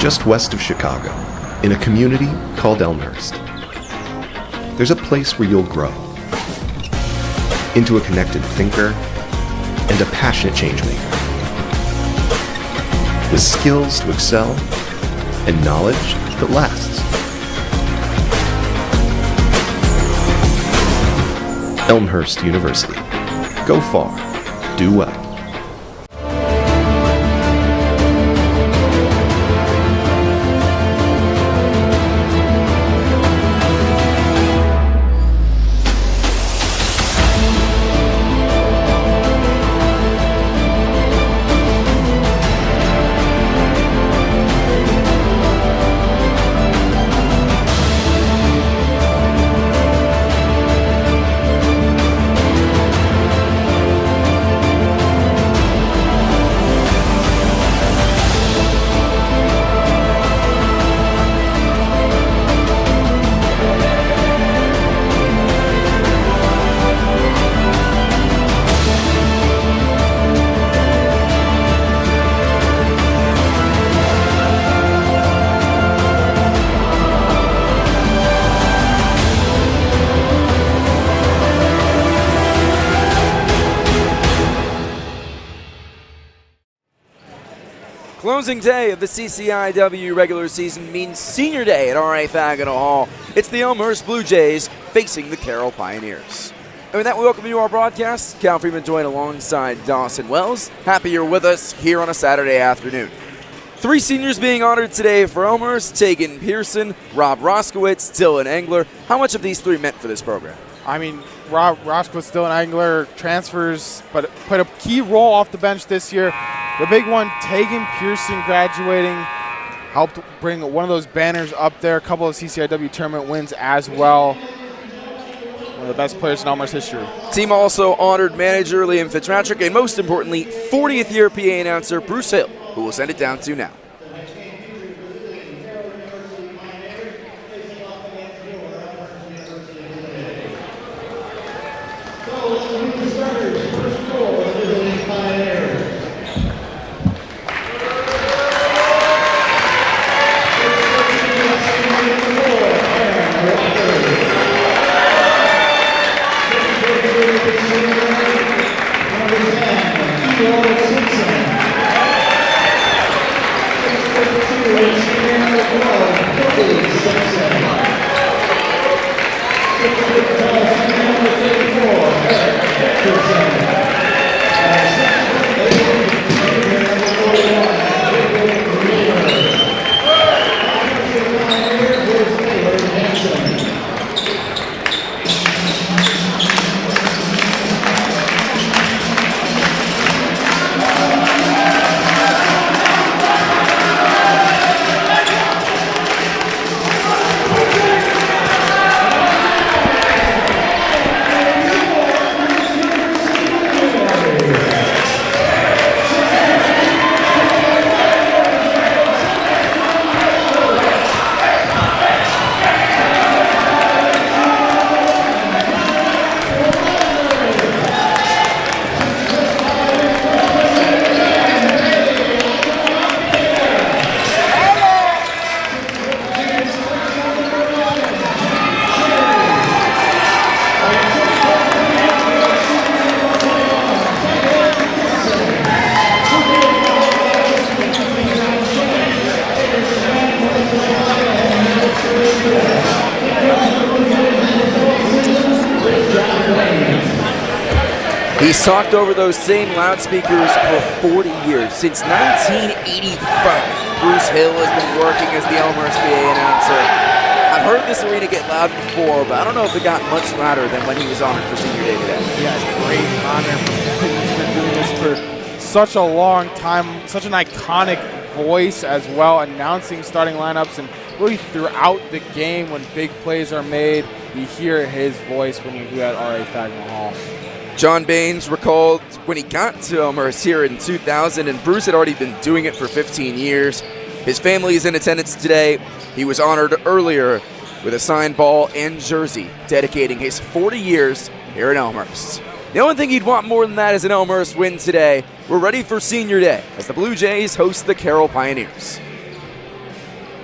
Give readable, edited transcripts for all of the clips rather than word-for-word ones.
Just west of Chicago, in a community called Elmhurst, there's a place where you'll grow into a connected thinker and a passionate changemaker, with skills to excel and knowledge that lasts. Elmhurst University. Go far, do well. Closing day of the CCIW regular season means senior day at R.A. Fagin Hall. It's the Elmhurst Bluejays facing the Carroll Pioneers. And with that, we welcome you to our broadcast. Cal Freeman joined alongside Dawson Wells. Happy you're with us here on a Saturday afternoon. 3 seniors being honored today for Elmhurst: Tegan Pearson, Rob Roskowitz, Dylan Engler. How much have these 3 meant for this program? I mean, Rob Roskowitz, Dylan Engler transfers, but played a key role off the bench this year. The big one, Tegan Pearson graduating, helped bring one of those banners up there. A couple of CCIW tournament wins as well. One of the best players in Elmhurst history. Team also honored manager Liam Fitzpatrick, and most importantly, 40th year PA announcer Bruce Hill, who we'll send it down to now. He's talked over those same loudspeakers for 40 years. Since 1985, Bruce Hill has been working as the Elmhurst PA announcer. I've heard this arena get loud before, but I don't know if it got much louder than when he was honored for senior day today. Yeah, great honor. He's been doing this for such a long time, such an iconic voice as well, announcing starting lineups, and really throughout the game when big plays are made, you hear his voice when you're at R.A. Fagin Hall. John Baines recalled when he got to Elmhurst here in 2000, and Bruce had already been doing it for 15 years. His family is in attendance today. He was honored earlier with a signed ball and jersey, dedicating his 40 years here in Elmhurst. The only thing he'd want more than that is an Elmhurst win today. We're ready for Senior Day as the Blue Jays host the Carroll Pioneers.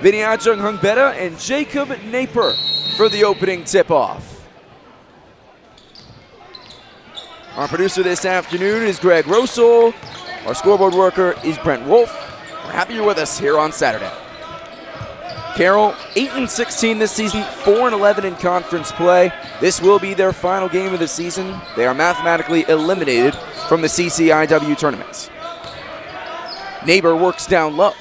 Vinny Ajung-Hungbeta and Jacob Naper for the opening tip-off. Our producer this afternoon is Greg Rosel. Our scoreboard worker is Brent Wolf. We're happy you're with us here on Saturday. Carroll, 8-16 this season, 4-11 in conference play. This will be their final game of the season. They are mathematically eliminated from the CCIW tournament. Neighbor works down low.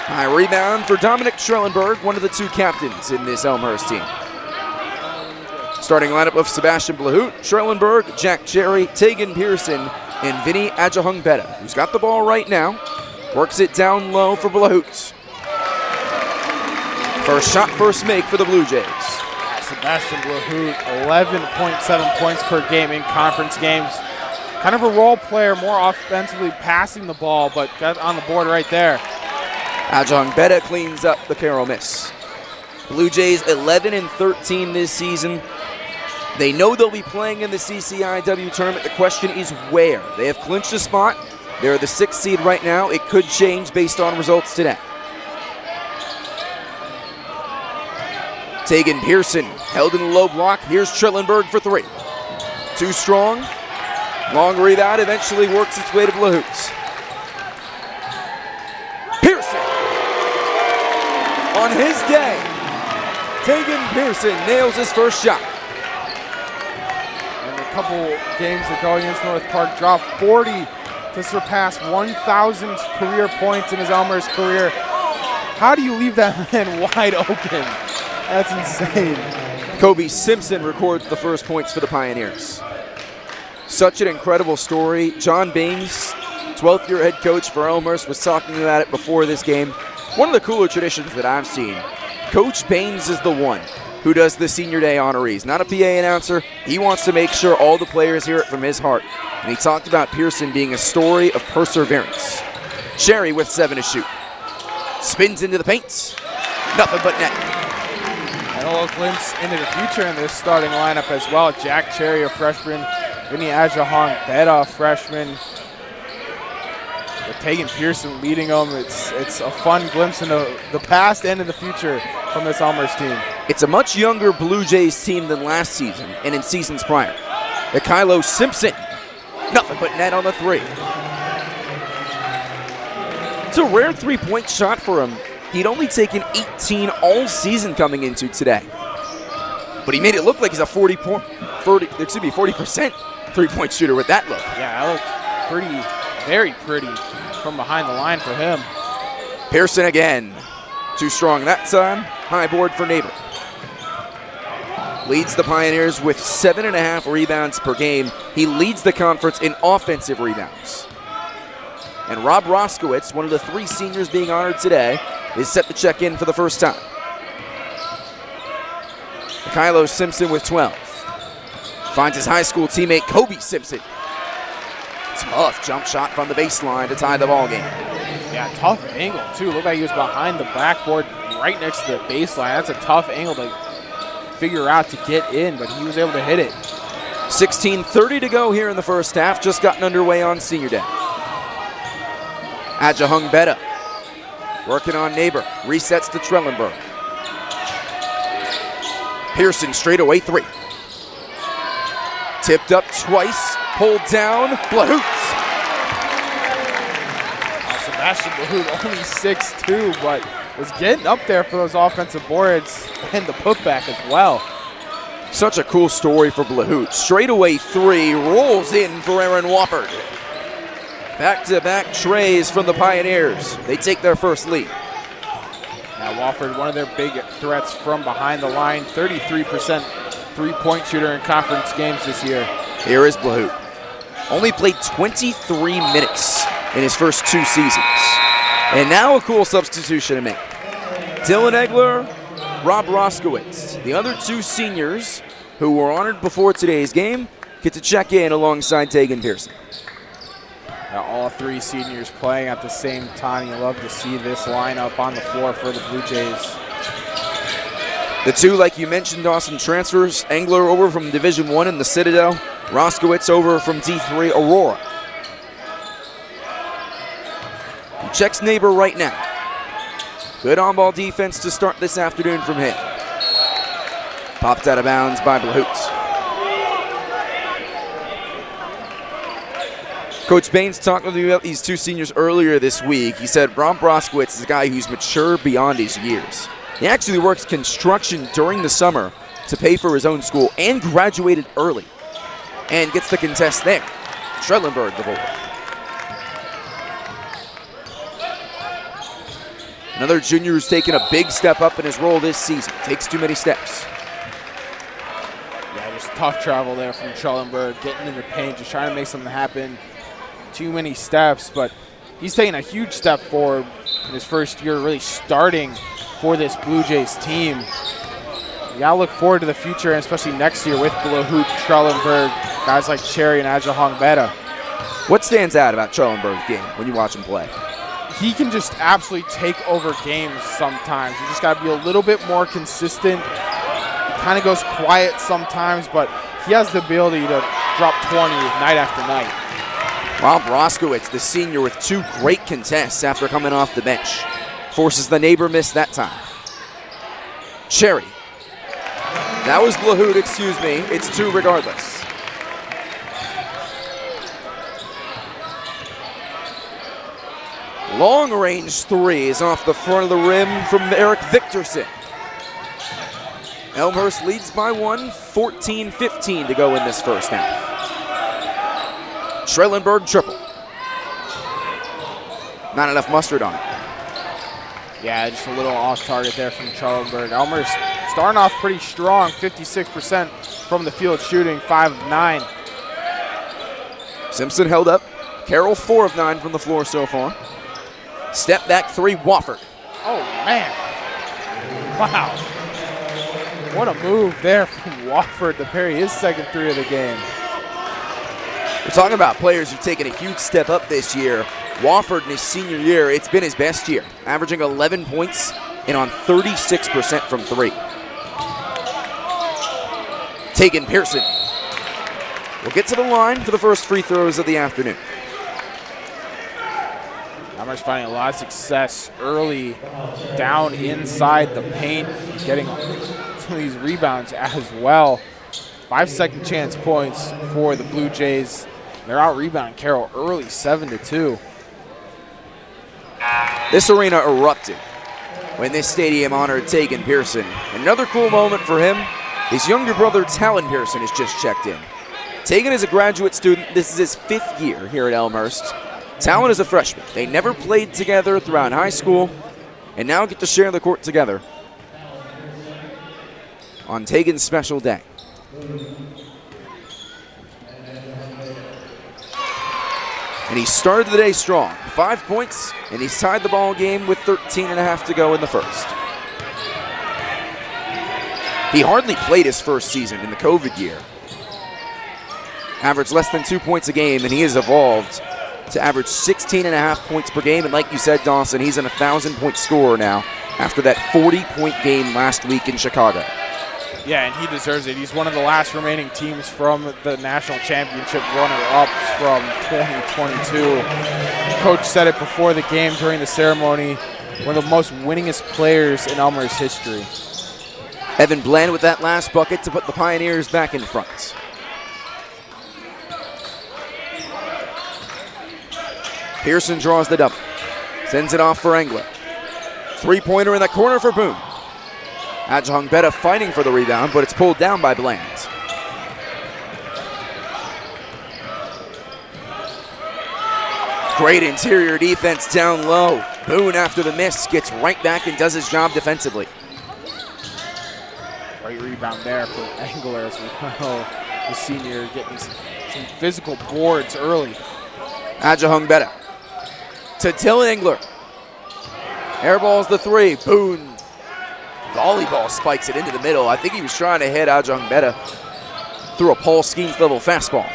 High rebound for Dominic Schrellenberg, one of the two captains in this Elmhurst team. Starting lineup of Sebastian Blahout, Schrellenberg, Jack Cherry, Tegan Pearson, and Vinny Ajung-Hungbeta, who's got the ball right now. Works it down low for Blahout. First shot, first make for the Blue Jays. Sebastian Blahout, 11.7 points per game in conference games. Kind of a role player, more offensively passing the ball, but got on the board right there. Ajung-Hungbeta cleans up the Carroll miss. Blue Jays 11-13 this season. They know they'll be playing in the CCIW tournament. The question is where. They have clinched a spot. They're the 6th seed right now. It could change based on results today. Tegan Pearson held in the low block. Here's Schrellenberg for three. Too strong. Long rebound eventually works its way to Blahout. Pearson. On his day, Tegan Pearson nails his first shot. And a couple games ago against North Park, dropped 40 to surpass 1,000 career points in his Elmhurst career. How do you leave that man wide open? That's insane. Kobe Simpson records the first points for the Pioneers. Such an incredible story. John Baines, 12th year head coach for Elmhurst, was talking about it before this game. One of the cooler traditions that I've seen. Coach Baines is the one who does the senior day honorees. Not a PA announcer. He wants to make sure all the players hear it from his heart. And he talked about Pearson being a story of perseverance. Sherry with 7 to shoot. Spins into the paint. Nothing but net. And a little glimpse into the future in this starting lineup as well. Jack Cherry, a freshman. Vinny Ajung-Hungbeta, a freshman. With Tegan Pearson leading them. It's a fun glimpse into the past and in the future from this Elmhurst team. It's a much younger Blue Jays team than last season and in seasons prior. Kylo Simpson, nothing but net on the three. It's a rare three-point shot for him. He'd only taken 18 all season coming into today. But he made it look like he's a 40% three-point shooter with that look. Yeah, that looked pretty, very pretty from behind the line for him. Pearson again. Too strong that time. High board for Neighbor. Leads the Pioneers with 7.5 rebounds per game. He leads the conference in offensive rebounds. And Rob Roskowitz, one of the 3 seniors being honored today, is set to check in for the first time. Kylo Simpson with 12. Finds his high school teammate Kobe Simpson. Tough jump shot from the baseline to tie the ball game. Yeah, tough angle too. Looked like he was behind the backboard right next to the baseline. That's a tough angle to figure out to get in, but he was able to hit it. 16:30 to go here in the first half. Just gotten underway on senior day. Ajung-Hungbeta working on Neighbor. Resets to Schrellenberg. Pearson straight away 3. Tipped up twice. Pulled down. Blahout. Sebastian Blahout only 6'2", but was getting up there for those offensive boards and the putback as well. Such a cool story for Blahout. Straight away 3. Rolls in for Aaron Wofford. Back-to-back trays from the Pioneers. They take their first lead. Now Wofford, one of their big threats from behind the line, 33% three-point shooter in conference games this year. Here is Blahout. Only played 23 minutes in his first 2 seasons. And now a cool substitution to make. Dylan Egler, Rob Roskowitz. The other 2 seniors who were honored before today's game get to check in alongside Tegan Pearson. Now all 3 seniors playing at the same time. You love to see this lineup on the floor for the Blue Jays. The 2, like you mentioned, Dawson, transfers. Engler over from Division I in the Citadel. Roskowitz over from D3 Aurora. He checks Neighbor right now. Good on-ball defense to start this afternoon from him. Popped out of bounds by Blahoot. Coach Baines talked with me about these two seniors earlier this week. He said Rob Broskowitz is a guy who's mature beyond his years. He actually works construction during the summer to pay for his own school and graduated early and gets the contest there. Schellenberg the ball. Another junior who's taken a big step up in his role this season. Takes too many steps. Yeah, just tough travel there from Schellenberg, getting in the paint, just trying to make something happen. Too many steps, but he's taking a huge step forward in his first year really starting for this Blue Jays team. You gotta look forward to the future, and especially next year with Blahoot, Schellenberg, guys like Cherry and Ajahong Beta. What stands out about Schellenberg's game when you watch him play? He can just absolutely take over games sometimes. You just got to be a little bit more consistent. He kind of goes quiet sometimes, but he has the ability to drop 20 night after night. Rob Broskowitz, the senior, with two great contests after coming off the bench. Forces the neighbor miss that time. Cherry. That was Blahoot, excuse me. It's two regardless. Long range three is off the front of the rim from Eric Victorson. Elmhurst leads by one, 14-15 to go in this first half. Schellenberg triple. Not enough mustard on it. Yeah, just a little off target there from Schellenberg. Elmhurst starting off pretty strong, 56% from the field shooting, 5 of 9. Simpson held up. Carroll 4 of 9 from the floor so far. Step back three, Wofford. Oh, man. Wow. What a move there from Wofford to parry his second three of the game. We're talking about players who've taken a huge step up this year. Wofford in his senior year, it's been his best year, averaging 11 points and on 36% from three. Tegan Pearson will get to the line for the first free throws of the afternoon. Elmhurst finding a lot of success early down inside the paint, getting some of these rebounds as well. 5 second chance points for the Blue Jays. They're out rebounding Carroll early, 7-2. This arena erupted when this stadium honored Tegan Pearson. Another cool moment for him. His younger brother, Talon Pearson, has just checked in. Tegan is a graduate student. This is his 5th year here at Elmhurst. Talon is a freshman. They never played together throughout high school and now get to share the court together on Tegan's special day. And he started the day strong. 5 points, and he's tied the ball game with 13.5 to go in the first. He hardly played his first season in the COVID year. Averaged less than 2 points a game, and he has evolved to average 16.5 points per game. And like you said, Dawson, he's an 1,000-point scorer now after that 40-point game last week in Chicago. Yeah, and he deserves it. He's one of the last remaining teams from the national championship runner-ups from 2022. Coach said it before the game during the ceremony, one of the most winningest players in Elmhurst history. Evan Bland with that last bucket to put the Pioneers back in front. Pearson draws the double. Sends it off for Engler. Three-pointer in the corner for Boone. Ajahong Beta fighting for the rebound, but it's pulled down by Bland. Great interior defense down low. Boone, after the miss, gets right back and does his job defensively. Great rebound there for Engler as well. The senior getting some physical boards early. Ajahong Beta to Dylan Engler. Airballs the three. Boone volleyball spikes it into the middle. I think he was trying to hit Ajahong Beta through a Paul Skeens level fastball.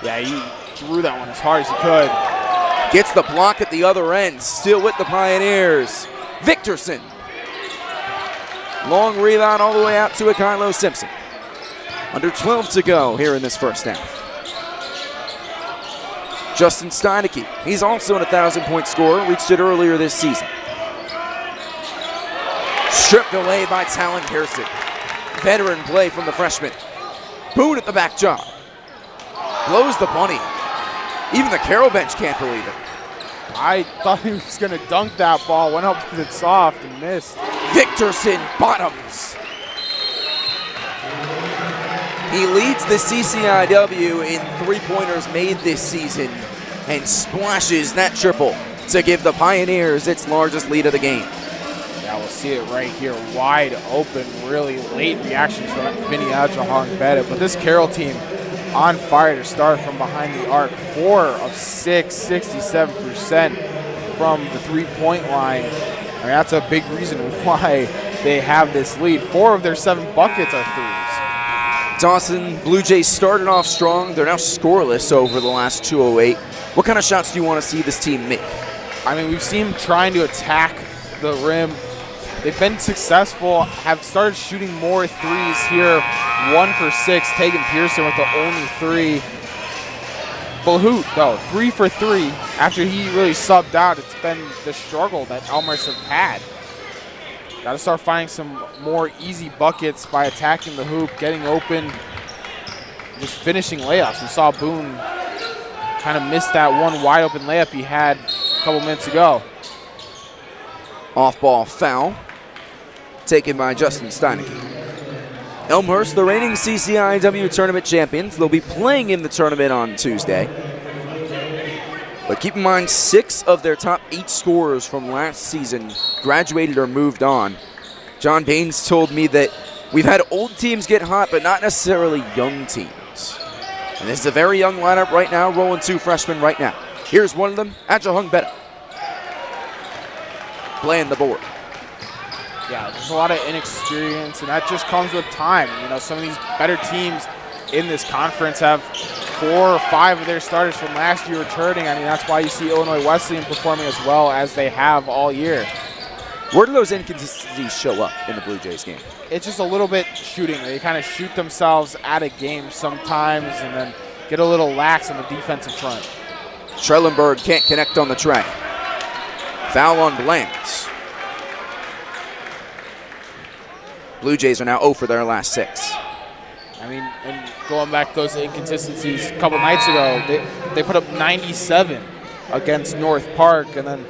Yeah, he threw that one as hard as he could. Gets the block at the other end. Still with the Pioneers. Victorson. Long rebound all the way out to Kylo Simpson. Under 12 to go here in this first half. Justin Steineke, he's also an 1,000-point scorer, reached it earlier this season. Stripped away by Talon Pearson. Veteran play from the freshman. Boone at the back jump. Blows the bunny. Even the Carroll bench can't believe it. I thought he was going to dunk that ball. Went up with it soft and missed. Victorson bottoms. He leads the CCIW in three-pointers made this season and splashes that triple to give the Pioneers its largest lead of the game. Yeah, we'll see it right here, wide open, really late reaction from Vinny Adjahong-Bennett. But this Carroll team on fire to start from behind the arc. 4 of 6, 67% from the three-point line. I mean, that's a big reason why they have this lead. 4 of their 7 buckets are threes. Dawson, Blue Jays started off strong. They're now scoreless over the last 208. What kind of shots do you want to see this team make? I mean, we've seen them trying to attack the rim. They've been successful, have started shooting more threes here. 1 for 6, Tegan Pearson with the only 3. Balhoot, though, 3 for 3. After he really subbed out, it's been the struggle that Elmhurst have had. Got to start finding some more easy buckets by attacking the hoop, getting open, just finishing layups. We saw Boone kind of miss that one wide open layup he had a couple minutes ago. Off-ball foul taken by Justin Steineke. Elmhurst, the reigning CCIW tournament champions. They'll be playing in the tournament on Tuesday. But keep in mind, 6 of their top 8 scorers from last season graduated or moved on. John Baines told me that we've had old teams get hot, but not necessarily young teams. And this is a very young lineup right now, rolling 2 freshmen right now. Here's one of them, Adjahong-Bennett. Playing the board. Yeah, there's a lot of inexperience, and that just comes with time. You know, some of these better teams in this conference have 4 or 5 of their starters from last year returning. I mean, that's why you see Illinois Wesleyan performing as well as they have all year. Where do those inconsistencies show up in the Blue Jays game? It's just a little bit shooting. They kind of shoot themselves out of games sometimes and then get a little lax on the defensive front. Schrellenberg can't connect on the tray. Foul on Blands. Blue Jays are now 0 for their last 6. I mean, and going back to those inconsistencies a couple nights ago, they put up 97 against North Park, and then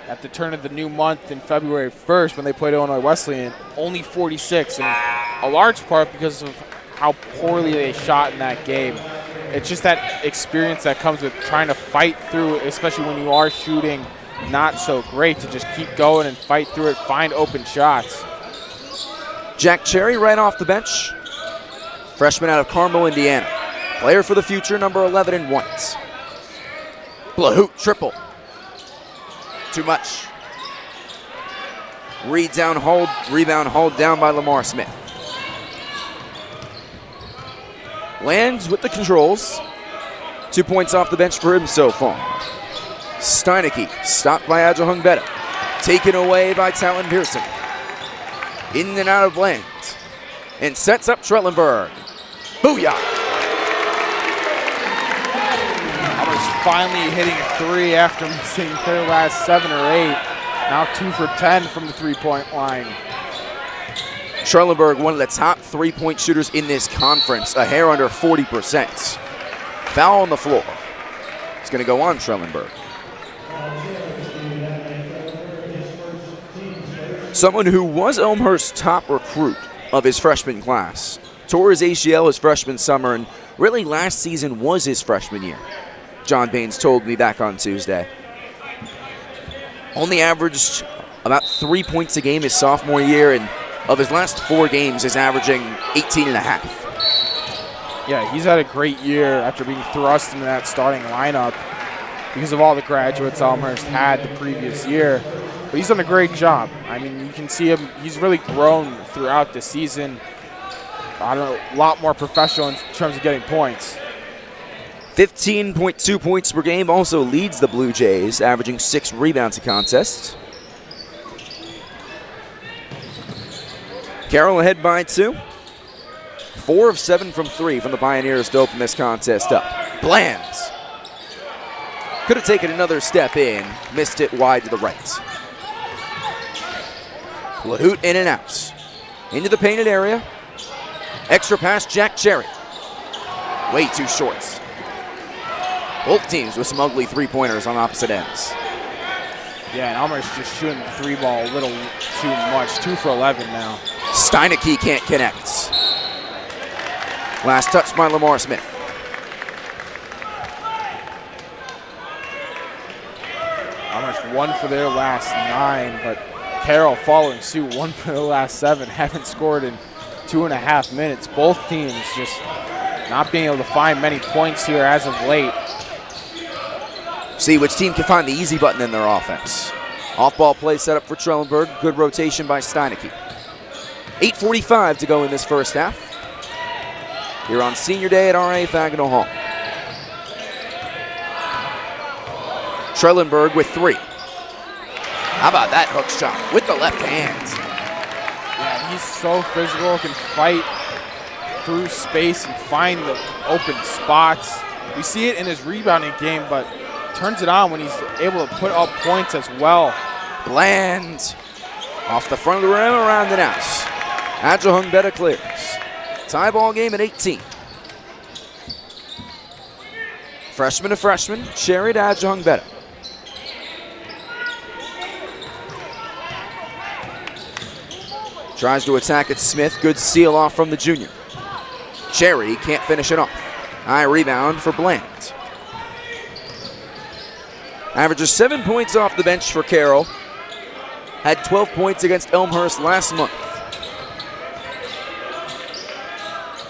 at the turn of the new month in February 1st when they played Illinois Wesleyan, only 46, and a large part because of how poorly they shot in that game. It's just that experience that comes with trying to fight through, especially when you are shooting not so great, to just keep going and fight through it, find open shots. Jack Cherry right off the bench. Freshman out of Carmel, Indiana. Player for the future, number 11 in whites. Blahoot triple. Too much. Rebound hauled down by Lamar Smith. Lands with the controls. 2 points off the bench for him so far. Steineke stopped by Adjahong-Bennett. Taken away by Talon Pearson. In and out of Blands. And sets up Schrellenberg. Booyah! Almost finally hitting a 3 after missing their last 7 or 8. Now 2 for 10 from the three-point line. Schrellenberg, one of the top three-point shooters in this conference, a hair under 40%. Foul on the floor. It's going to go on Schrellenberg. Someone who was Elmhurst's top recruit of his freshman class. Tore his ACL his freshman summer, and really last season was his freshman year. John Baines told me back on Tuesday. Only averaged about 3 points a game his sophomore year, and of his last 4 games is averaging 18 and a half. Yeah, he's had a great year after being thrust into that starting lineup because of all the graduates Elmhurst had the previous year. But he's done a great job. I mean, you can see him, he's really grown throughout the season. I don't know, a lot more professional in terms of getting points. 15.2 points per game, also leads the Blue Jays, averaging 6 rebounds a contest. Carroll ahead by 2. 4 of 7 from 3 from the Pioneers to open this contest up. Blands. Could have taken another step in, missed it wide to the right. Lahoot in and out. Into the painted area. Extra pass, Jack Cherry. Way too short. Both teams with some ugly three-pointers on opposite ends. Yeah, and Elmhurst just shooting the three ball a little too much. 2 for 11 now. Steineke can't connect. Last touch by Lamar Smith. Elmhurst 1 for their last 9, but Carroll following suit, 1 for the last 7. Haven't scored in 2.5 minutes. Both teams just not being able to find many points here as of late. See which team can find the easy button in their offense. Off-ball play set up for Trellenberg. Good rotation by Steineke. 8:45 to go in this first half. Here on Senior Day at RA Fagnall Hall. Trellenberg with 3. How about that hook shot with the left hand? Yeah, he's so physical, can fight through space and find the open spots. We see it in his rebounding game, but turns it on when he's able to put up points as well. Bland off the front of the rim, around and out. Adjahung Beta clears. Tie ball game at 18. Freshman to freshman, Cherry to Adjahung Beta. Tries to attack at Smith. Good seal off from the junior. Cherry can't finish it off. High rebound for Bland. Averages 7 points off the bench for Carroll. Had 12 points against Elmhurst last month.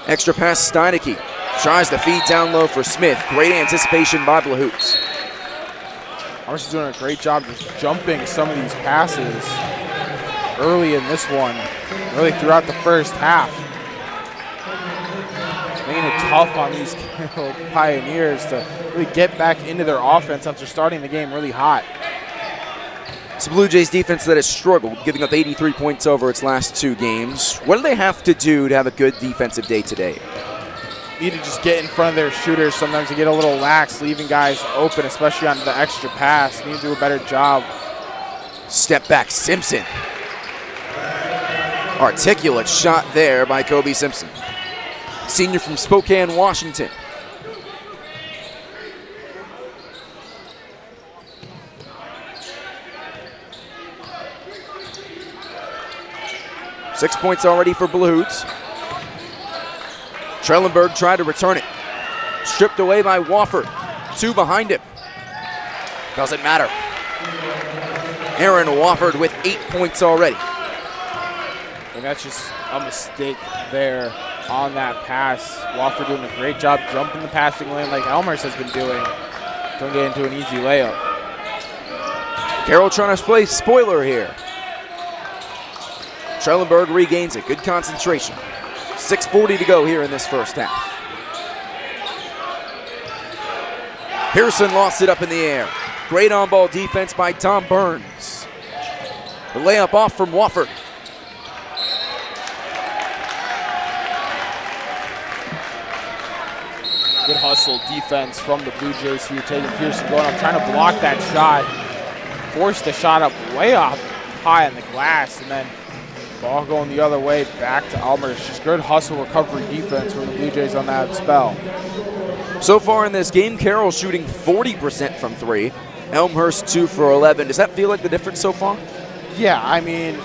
Extra pass, Steineke. Tries to feed down low for Smith. Great anticipation by Blahoot. Elmhurst is doing a great job just jumping some of these passes early in this one, really throughout the first half. Making it tough on these Carroll Pioneers to really get back into their offense after starting the game really hot. It's a Blue Jays defense that has struggled, giving up 83 points over its last 2 games. What do they have to do to have a good defensive day today? Need to just get in front of their shooters. Sometimes they get a little lax, leaving guys open, especially on the extra pass. Need to do a better job. Step back, Simpson. Articulate shot there by Kobe Simpson. Senior from Spokane, Washington. Six points already for Blahoot. Trellenberg tried to return it. Stripped away by Wofford. 2 behind him. Doesn't matter. Aaron Wofford with 8 points already. And that's just a mistake there on that pass. Wofford doing a great job jumping the passing lane like Elmhurst has been doing. Don't get into an easy layup. Carroll trying to play spoiler here. Trellenberg regains it. Good concentration. 6:40 to go here in this first half. Pearson lost it up in the air. Great on-ball defense by Tom Burns. The layup off from Wofford. Good hustle defense from the Blue Jays here, taking Pearson going up, trying to block that shot. Forced the shot up way up high on the glass, and then ball going the other way back to Elmhurst. Just good hustle recovery defense from the Blue Jays on that spell. So far in this game, Carroll shooting 40% from 3. Elmhurst 2 for 11. Does that feel like the difference so far? Yeah, I mean,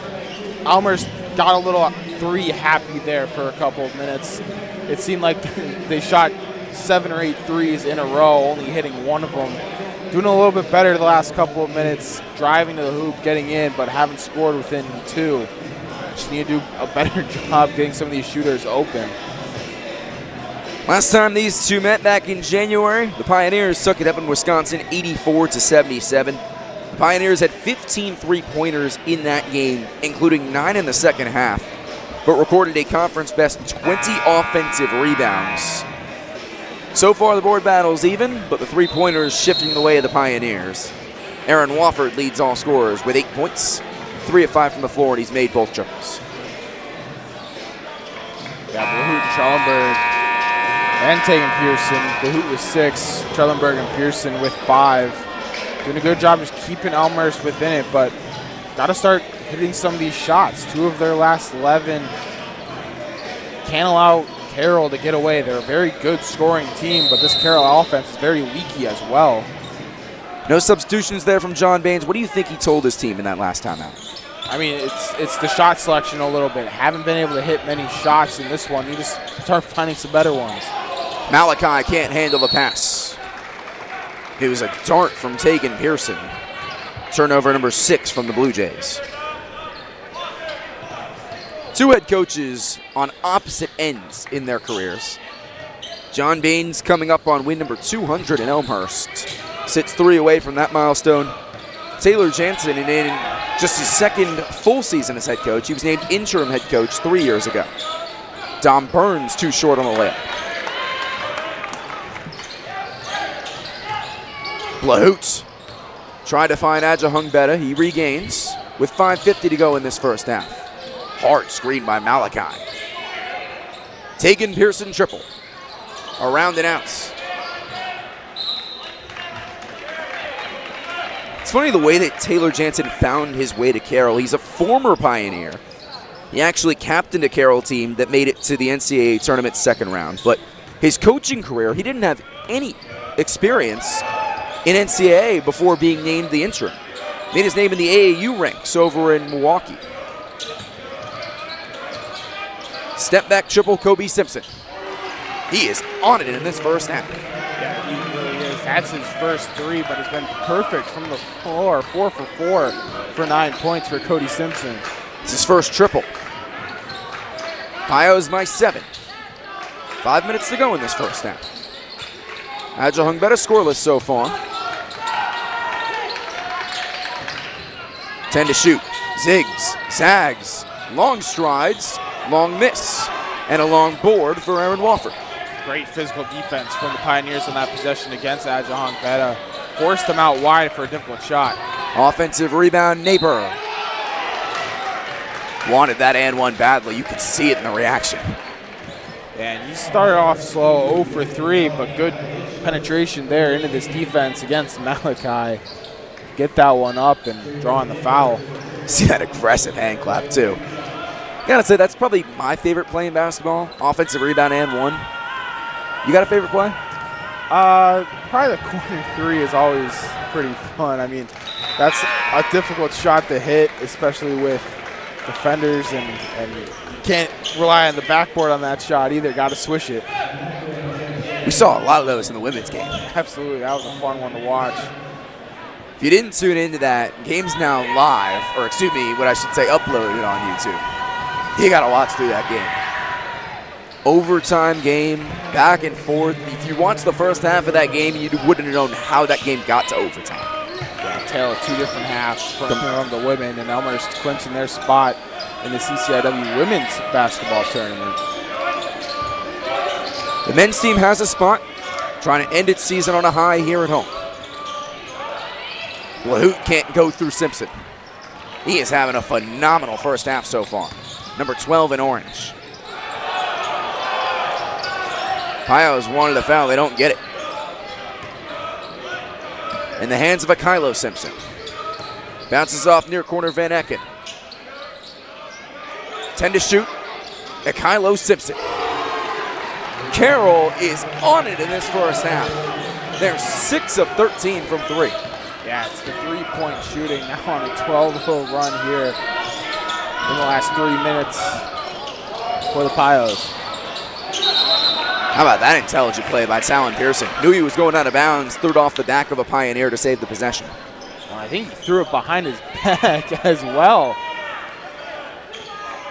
Elmhurst got a little 3 happy there for a couple of minutes. It seemed like they shot 7 or 8 threes in a row, only hitting 1 of them. Doing a little bit better the last couple of minutes, driving to the hoop, getting in, but haven't scored within 2. Just need to do a better job getting some of these shooters open. Last time these two met back in January, the Pioneers took it up in Wisconsin 84-77. The Pioneers had 15 three-pointers in that game, including 9 in the second half, but recorded a conference best 20 offensive rebounds. So far the board battle's even, but the three-pointers shifting the way of the Pioneers. Aaron Wofford leads all scorers with 8 points, 3 of 5 from the floor, and he's made both triples. Yeah, Blahoot, Trellenberg, and taking Pearson. Blahoot with 6, Trellenberg and Pearson with 5. Doing a good job just keeping Elmhurst within it, but got to start hitting some of these shots. 2 of their last 11 can't allow Carroll to get away. They're a very good scoring team, but this Carroll offense is very leaky as well. No substitutions there from John Baines. What do you think he told his team in that last timeout? I mean, it's the shot selection a little bit. Haven't been able to hit many shots in this one. You just start finding some better ones. Malachi can't handle the pass. It was a dart from Tegan Pearson. Turnover number 6 from the Blue Jays. 2 head coaches on opposite ends in their careers. John Baines coming up on win number 200 in Elmhurst. Sits 3 away from that milestone. Taylor Jansen in just his 2nd full season as head coach. He was named interim head coach 3 years ago. Dom Burns too short on the layup. Blahoot tried to find Adjahungbeta. He regains with 5:50 to go in this first half. Hard screen by Malachi. Tegan Pearson triple. Around and out. It's funny the way that Taylor Jansen found his way to Carroll. He's a former Pioneer. He actually captained a Carroll team that made it to the NCAA tournament 2nd round. But his coaching career, he didn't have any experience in NCAA before being named the interim. Made his name in the AAU ranks over in Milwaukee. Step back triple, Kobe Simpson. He is on it in this first half. Yeah, he really is. That's his first 3, but it's been perfect from the floor. 4 for 4 for 9 points for Cody Simpson. It's his first triple. Pio's by 7. 5 minutes to go in this first half. Adjahungbeta scoreless so far. 10 to shoot. Zigs, zags, long strides, long miss, and a long board for Aaron Wofford. Great physical defense from the Pioneers on that possession against Adjahungbeta. Forced him out wide for a difficult shot. Offensive rebound, Neighbor. Wanted that and one badly. You could see it in the reaction. And he started off slow, 0 for 3, but good penetration there into this defense against Malachi. Get that one up and draw on the foul. See that aggressive hand clap, too. Gotta say, that's probably my favorite play in basketball. Offensive rebound and one. You got a favorite play? Probably the corner 3 is always pretty fun. I mean, that's a difficult shot to hit, especially with defenders, and you can't rely on the backboard on that shot either. Got to swish it. We saw a lot of those in the women's game. Absolutely. That was a fun one to watch. If you didn't tune into that, game's now live, or excuse me, what I should say, uploaded on YouTube. You got to watch through that game. Overtime game, back and forth. If you watched the first half of that game, you wouldn't have known how that game got to overtime. Yeah, tale of 2 different halves from the women, and Elmhurst clinching their spot in the CCIW women's basketball tournament. The men's team has a spot, trying to end its season on a high here at home. Blahoot can't go through Simpson. He is having a phenomenal first half so far. Number 12 in orange. Pio's wanted a foul. They don't get it. In the hands of Kylo Simpson. Bounces off near corner Van Ecken. 10 to shoot. Kylo Simpson. Carroll is on it in this first half. They're 6 of 13 from 3. Yeah, it's the 3-point shooting now on a 12-0 run here in the last 3 minutes for the Pios. How about that intelligent play by Talon Pearson? Knew he was going out of bounds, threw it off the back of a Pioneer to save the possession. Well, I think he threw it behind his back as well.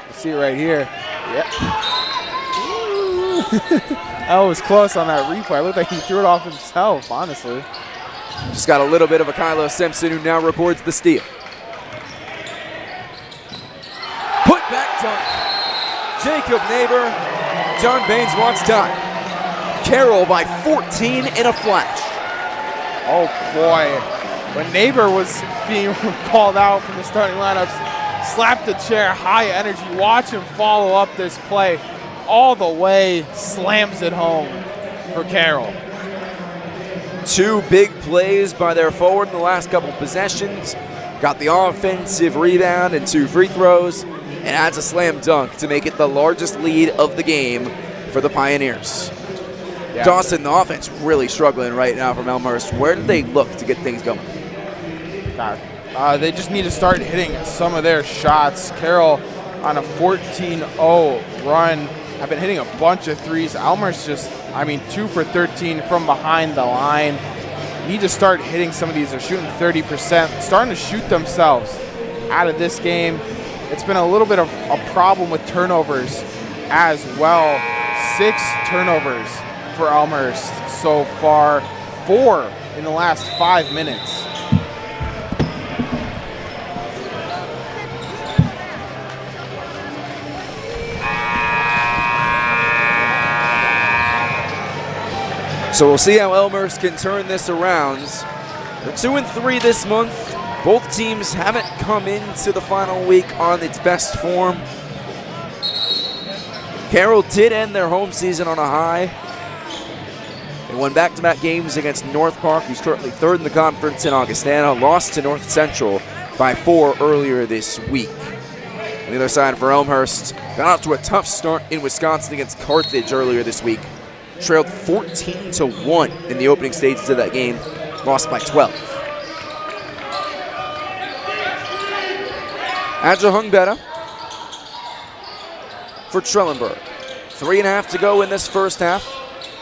You see it right here. Yep. That was close on that replay. It looked like he threw it off himself, honestly. Just got a little bit of a Kylo Simpson who now records the steal. Put back dunk. Jacob Neighbor. John Baines wants time. Carroll by 14 in a flash. Oh boy. When Neighbor was being called out from the starting lineups, slapped the chair, high energy. Watch him follow up this play all the way, slams it home for Carroll. 2 big plays by their forward in the last couple possessions. got the offensive rebound and 2 free throws, and adds a slam dunk to make it the largest lead of the game for the Pioneers. Yeah. Dawson, the offense really struggling right now from Elmhurst. Where do they look to get things going? They just need to start hitting some of their shots. Carroll on a 14-0 run have been hitting a bunch of threes. Elmhurst just, 2 for 13 from behind the line. Need to start hitting some of these. They're shooting 30%, starting to shoot themselves out of this game. It's been a little bit of a problem with turnovers as well. 6 turnovers for Elmhurst so far, 4 in the last 5 minutes. So we'll see how Elmhurst can turn this around. They're 2-3 this month. Both teams haven't come into the final week on its best form. Carroll did end their home season on a high. They won back-to-back games against North Park, who's currently 3rd in the conference in Augustana, lost to North Central by 4 earlier this week. On the other side for Elmhurst, got off to a tough start in Wisconsin against Carthage earlier this week. Trailed 14-1 in the opening stages of that game, lost by 12. Adjahungbeta for Trellenberg. 3.5 to go in this first half.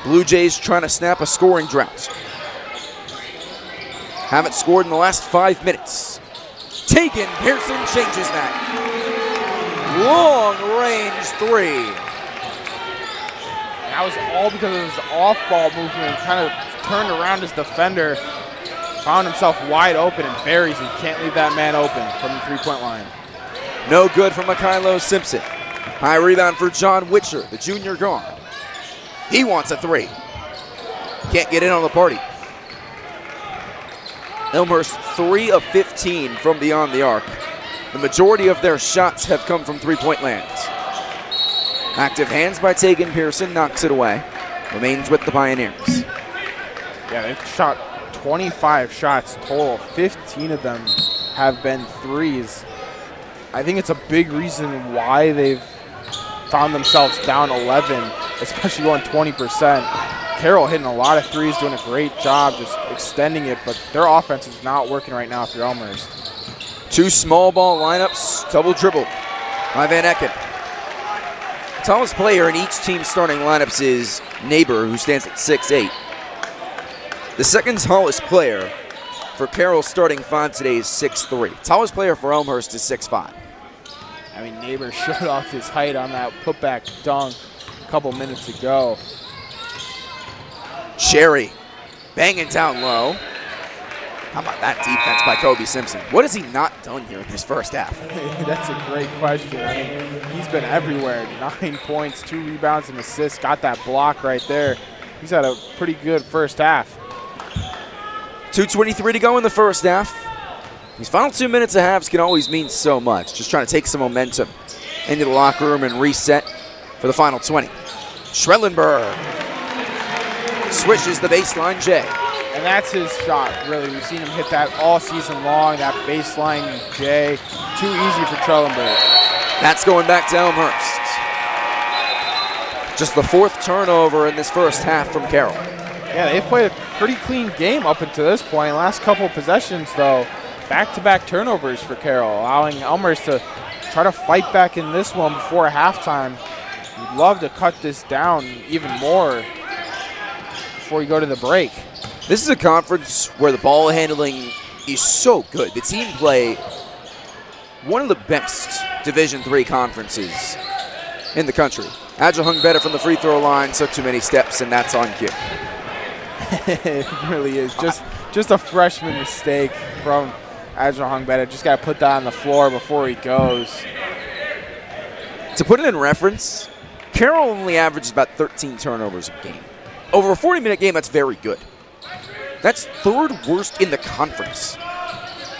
Blue Jays trying to snap a scoring drought. Haven't scored in the last 5 minutes. Taken, Pearson changes that. Long range 3. That was all because of his off-ball movement. Kind of turned around his defender, found himself wide open, and buries. He can't leave that man open from the 3-point line. No good from Mikhailo Simpson. High rebound for John Witcher, the junior guard. He wants a 3. Can't get in on the party. Elmhurst 3 of 15 from beyond the arc. The majority of their shots have come from 3-point lands. Active hands by Tegan Pearson, knocks it away. Remains with the Pioneers. Yeah, they've shot 25 shots total. 15 of them have been threes. I think it's a big reason why they've found themselves down 11, especially going 20%. Carroll hitting a lot of threes, doing a great job just extending it, but their offense is not working right now for Elmhurst. 2 small ball lineups, double dribble by Van Ecken. Tallest player in each team's starting lineups is Neighbor, who stands at 6'8". The second tallest player for Carroll's starting 5 today is 6'3". Tallest player for Elmhurst is 6'5". Neighbor showed off his height on that putback dunk a couple minutes ago. Sherry banging down low. How about that defense by Kobe Simpson? What has he not done here in this first half? That's a great question. He's been everywhere. 9 points, 2 rebounds, and assists. Got that block right there. He's had a pretty good first half. 2:23 to go in the first half. These final 2 minutes of halves can always mean so much. Just trying to take some momentum into the locker room and reset for the final 20. Schrellenberg swishes the baseline J. And that's his shot, really. We've seen him hit that all season long, that baseline J. Too easy for Trellenberg. That's going back to Elmhurst. Just the 4th turnover in this first half from Carroll. Yeah, they've played a pretty clean game up until this point. Last couple of possessions, though, back-to-back turnovers for Carroll, allowing Elmhurst to try to fight back in this one before halftime. We'd love to cut this down even more before we go to the break. This is a conference where the ball handling is so good. The team play one of the best Division III conferences in the country. Adjahungbeta from the free throw line took too many steps, and that's on cue. It really is. Just a freshman mistake from Adjahungbeta. Just got to put that on the floor before he goes. To put it in reference, Carroll only averages about 13 turnovers a game. Over a 40-minute game, that's very good. That's 3rd worst in the conference.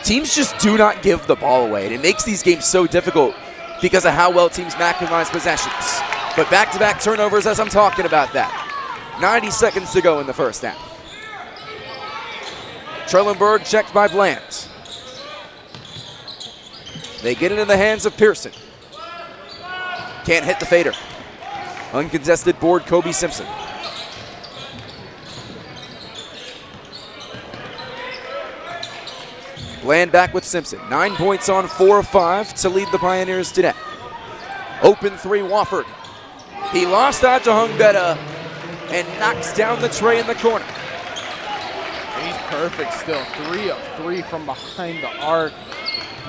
Teams just do not give the ball away, and it makes these games so difficult because of how well teams maximize possessions. But back-to-back turnovers as I'm talking about that. 90 seconds to go in the first half. Trellenberg checked by Bland. They get it in the hands of Pearson. Can't hit the fader. Uncontested board, Kobe Simpson. Bland back with Simpson. 9 points on 4 of 5 to lead the Pioneers today. Open 3, Wofford. He lost out to Hungbeta and knocks down the tray in the corner. He's perfect still. 3 of 3 from behind the arc.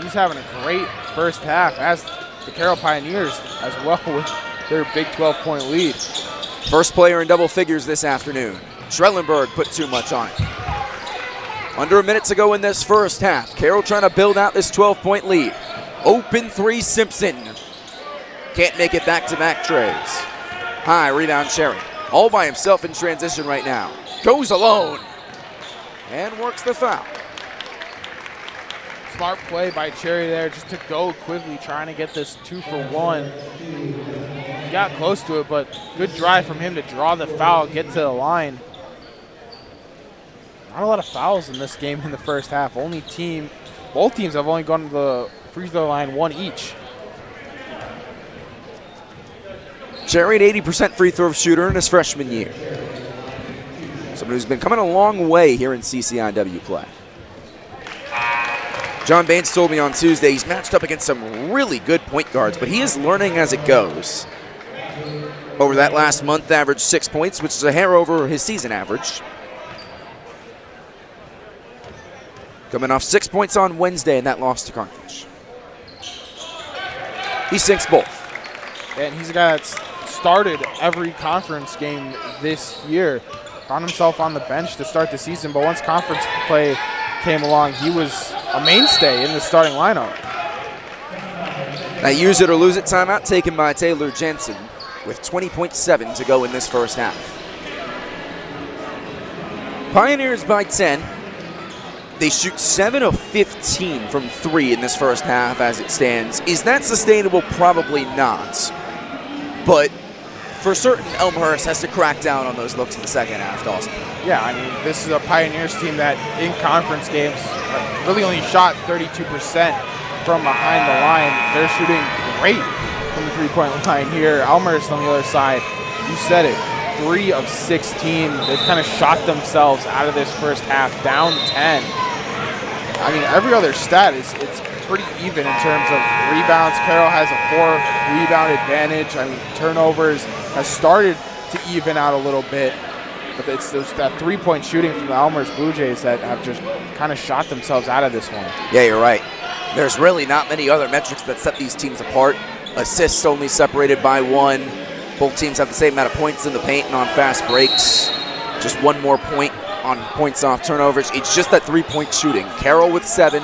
He's having a great first half, as the Carroll Pioneers as well with their big 12-point lead. First player in double figures this afternoon. Schrellenberg put too much on it. Under a minute to go in this first half. Carroll trying to build out this 12-point lead. Open 3, Simpson. Can't make it back-to-back trays. High rebound, Cherry. All by himself in transition right now. Goes alone and works the foul. Smart play by Cherry there just to go quickly, trying to get this 2 for 1. He got close to it, but good drive from him to draw the foul, get to the line. Not a lot of fouls in this game in the first half. Both teams have only gone to the free throw line 1 each. Cherry, an 80% free throw shooter in his freshman year. Someone who's been coming a long way here in CCIW play. John Baines told me on Tuesday he's matched up against some really good point guards, but he is learning as it goes. Over that last month, averaged 6 points, which is a hair over his season average. Coming off 6 points on Wednesday in that loss to Carthage. He sinks both. And he's a guy that's started every conference game this year. Found himself on the bench to start the season, but once conference play came along, he was a mainstay in the starting lineup. That use it or lose it timeout taken by Taylor Jensen with 20.7 to go in this first half. Pioneers by 10. They shoot 7 of 15 from 3 in this first half as it stands. Is that sustainable? Probably not. But for certain, Elmhurst has to crack down on those looks in the second half, Dawson. Yeah, I mean, this is a Pioneers team that in conference games really only shot 32% from behind the line. They're shooting great from the three-point line here. Elmhurst on the other side, you said it, 3 of 16. They've kind of shot themselves out of this first half, down 10. I mean, every other stat it's pretty even in terms of rebounds. Carroll has a 4-rebound advantage. I mean, turnovers has started to even out a little bit, but it's that three-point shooting from the Elmhurst Bluejays that have just kind of shot themselves out of this one. Yeah, you're right. There's really not many other metrics that set these teams apart. Assists only separated by 1. Both teams have the same amount of points in the paint and on fast breaks. Just 1 more point on points off turnovers. It's just that 3-point shooting. Carroll with 7,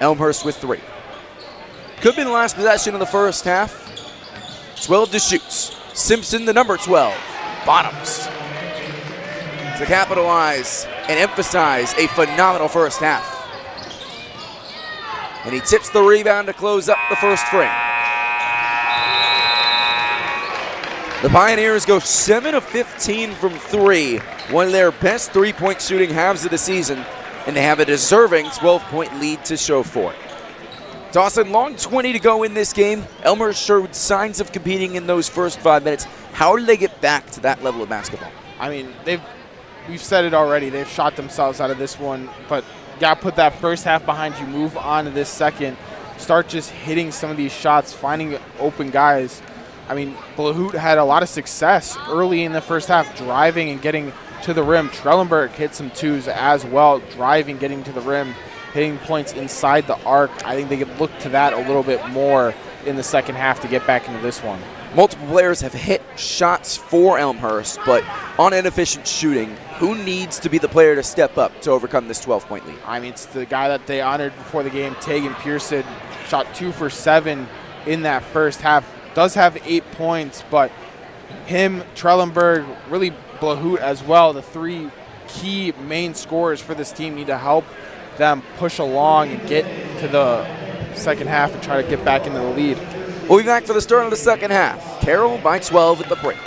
Elmhurst with 3. Could be the last possession of the first half. 12 to shoot. Simpson, the number 12, bottoms to capitalize and emphasize a phenomenal first half. And he tips the rebound to close up the first frame. The Pioneers go 7 of 15 from 3, one of their best 3-point shooting halves of the season, and they have a deserving 12-point lead to show for it. Dawson, long 20 to go in this game. Elmhurst showed signs of competing in those first 5 minutes. How do they get back to that level of basketball? I mean, we've said it already. They've shot themselves out of this one, but you got to put that first half behind you, move on to this second, start just hitting some of these shots, finding open guys. I mean, Blahoot had a lot of success early in the first half, driving and getting to the rim. Schrellenberg hit some 2s as well, driving, getting to the rim, hitting points inside the arc. I think they could look to that a little bit more in the second half to get back into this one. Multiple players have hit shots for Elmhurst, but on inefficient shooting, who needs to be the player to step up to overcome this 12-point lead? I mean, it's the guy that they honored before the game, Tegan Pearson, shot 2 for 7 in that first half. Does have 8 points, but him, Trellenberg, really Blahoot as well, the 3 key main scorers for this team, need to help them push along and get to the second half and try to get back into the lead. We'll be back for the start of the second half. Carroll by 12 at the break.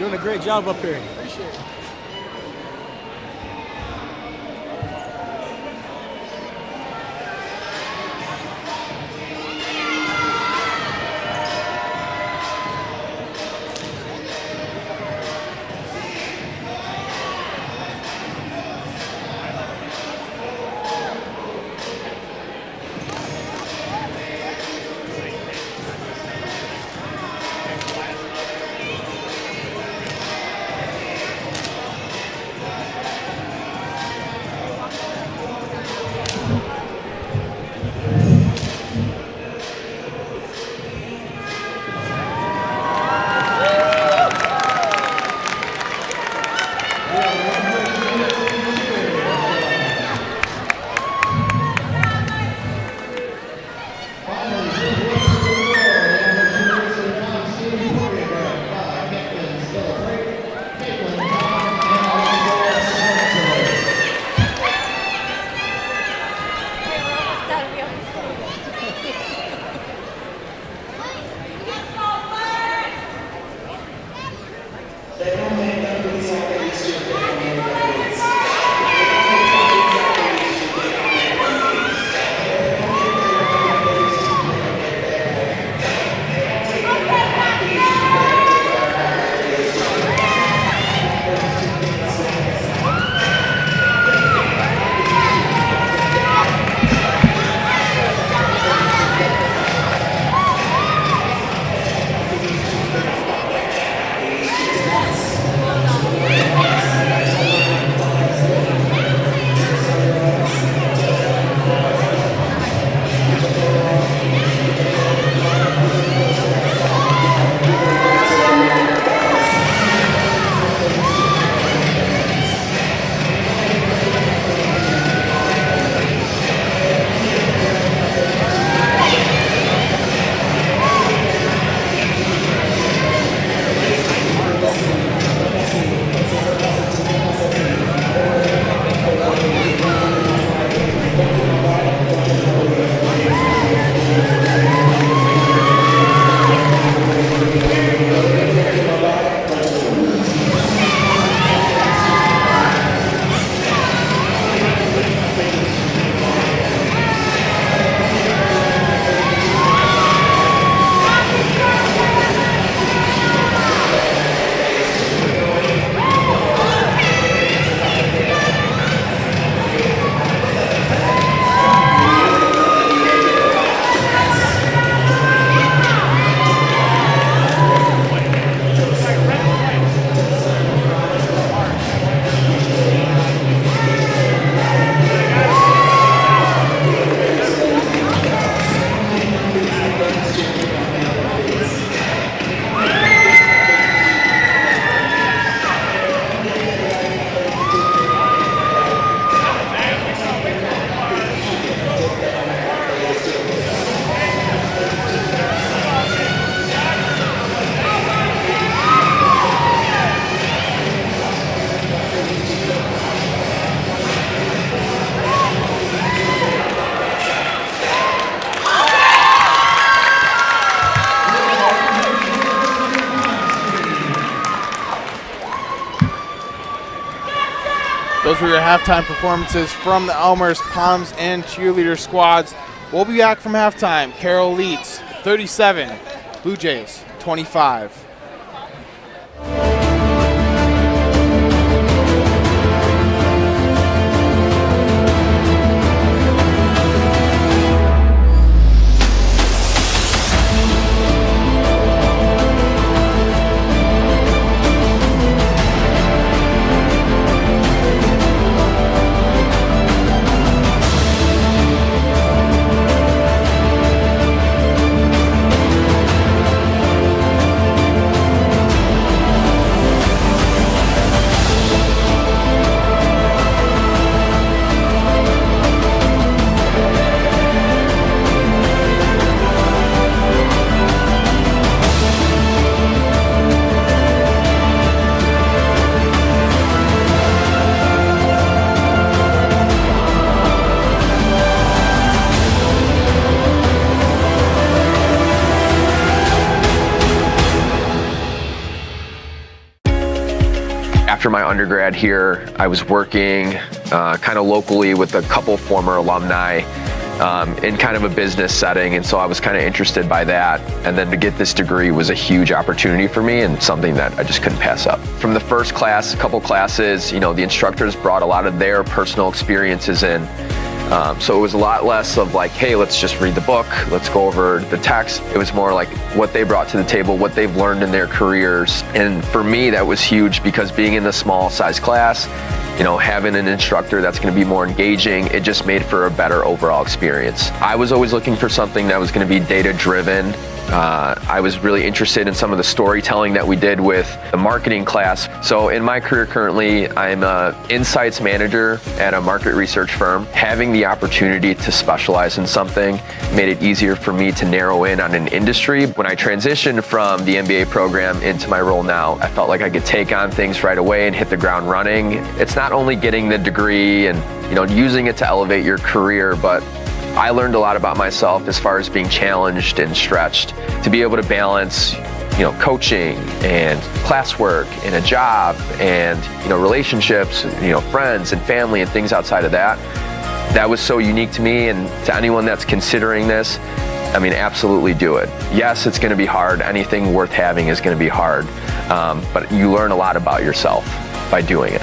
doing a great job up here. Appreciate it. Those were your halftime performances from the Elmhurst Palms and cheerleader squads. We'll be back from halftime. Carroll leads 37, Blue Jays 25. After my undergrad here, I was working kind of locally with a couple former alumni in kind of a business setting, and so I was kind of interested by that. And then to get this degree was a huge opportunity for me and something that I just couldn't pass up. From the first class, a couple classes, you know, the instructors brought a lot of their personal experiences in. So it was a lot less of like, hey, let's just read the book, let's go over the text. It was more like what they brought to the table, what they've learned in their careers. And for me, that was huge because being in the small size class, you know, having an instructor that's going to be more engaging, it just made for a better overall experience. I was always looking for something that was going to be data driven. I was really interested in some of the storytelling that we did with the marketing class. So in my career currently, I'm an insights manager at a market research firm. Having the opportunity to specialize in something made it easier for me to narrow in on an industry. When I transitioned from the MBA program into my role now, I felt like I could take on things right away and hit the ground running. It's not only getting the degree and, you know, using it to elevate your career, but I learned a lot about myself as far as being challenged and stretched to be able to balance, you know, coaching and classwork and a job and, you know, relationships, you know, friends and family and things outside of that. That was so unique to me, and to anyone that's considering this, I mean, absolutely do it. Yes, it's going to be hard. Anything worth having is going to be hard, but you learn a lot about yourself by doing it.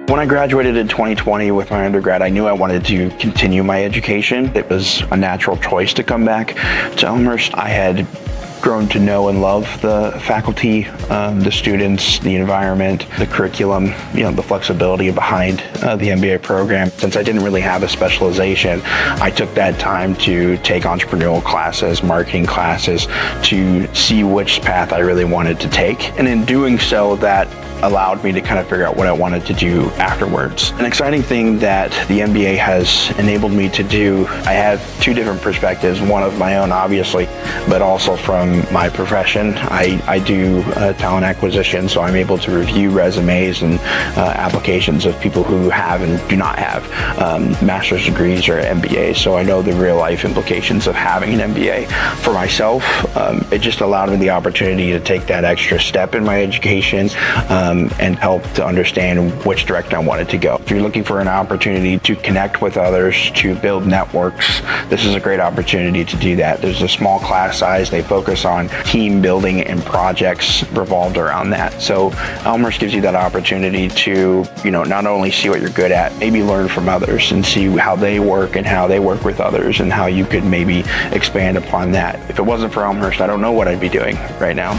When I graduated in 2020 with my undergrad, I knew I wanted to continue my education. It was a natural choice to come back to Elmhurst. I had grown to know and love the faculty, the students, the environment, the curriculum, you know, the flexibility behind the MBA program. Since I didn't really have a specialization, I took that time to take entrepreneurial classes, marketing classes, to see which path I really wanted to take. And in doing so, that allowed me to kind of figure out what I wanted to do afterwards. An exciting thing that the MBA has enabled me to do, I have two different perspectives, one of my own obviously, but also from my profession. I do talent acquisition, so I'm able to review resumes and applications of people who have and do not have master's degrees or MBAs, so I know the real life implications of having an MBA. For myself, it just allowed me the opportunity to take that extra step in my education and help to understand which direction I wanted to go. If you're looking for an opportunity to connect with others, to build networks, this is a great opportunity to do that. There's a small class size. They focus on team building and projects revolved around that. So Elmhurst gives you that opportunity to, you know, not only see what you're good at, maybe learn from others and see how they work and how they work with others and how you could maybe expand upon that. If it wasn't for Elmhurst, I don't know what I'd be doing right now.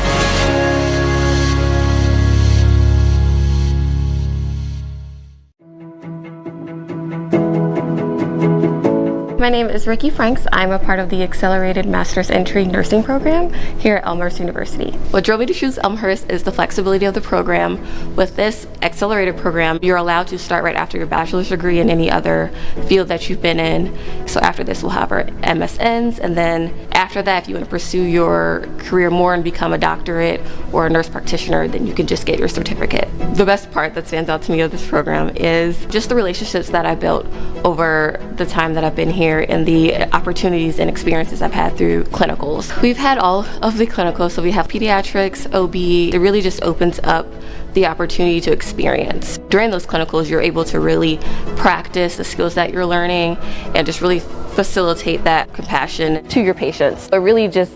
My name is Ricky Franks. I'm a part of the Accelerated Master's Entry Nursing Program here at Elmhurst University. What drove me to choose Elmhurst is the flexibility of the program. With this accelerated program, you're allowed to start right after your bachelor's degree in any other field that you've been in. So after this, we'll have our MSNs, and then after that, if you want to pursue your career more and become a doctorate or a nurse practitioner, then you can just get your certificate. The best part that stands out to me of this program is just the relationships that I built over the time that I've been here and the opportunities and experiences I've had through clinicals. We've had all of the clinicals, so we have pediatrics, OB. It really just opens up the opportunity to experience. During those clinicals, you're able to really practice the skills that you're learning and just really facilitate that compassion to your patients. It really just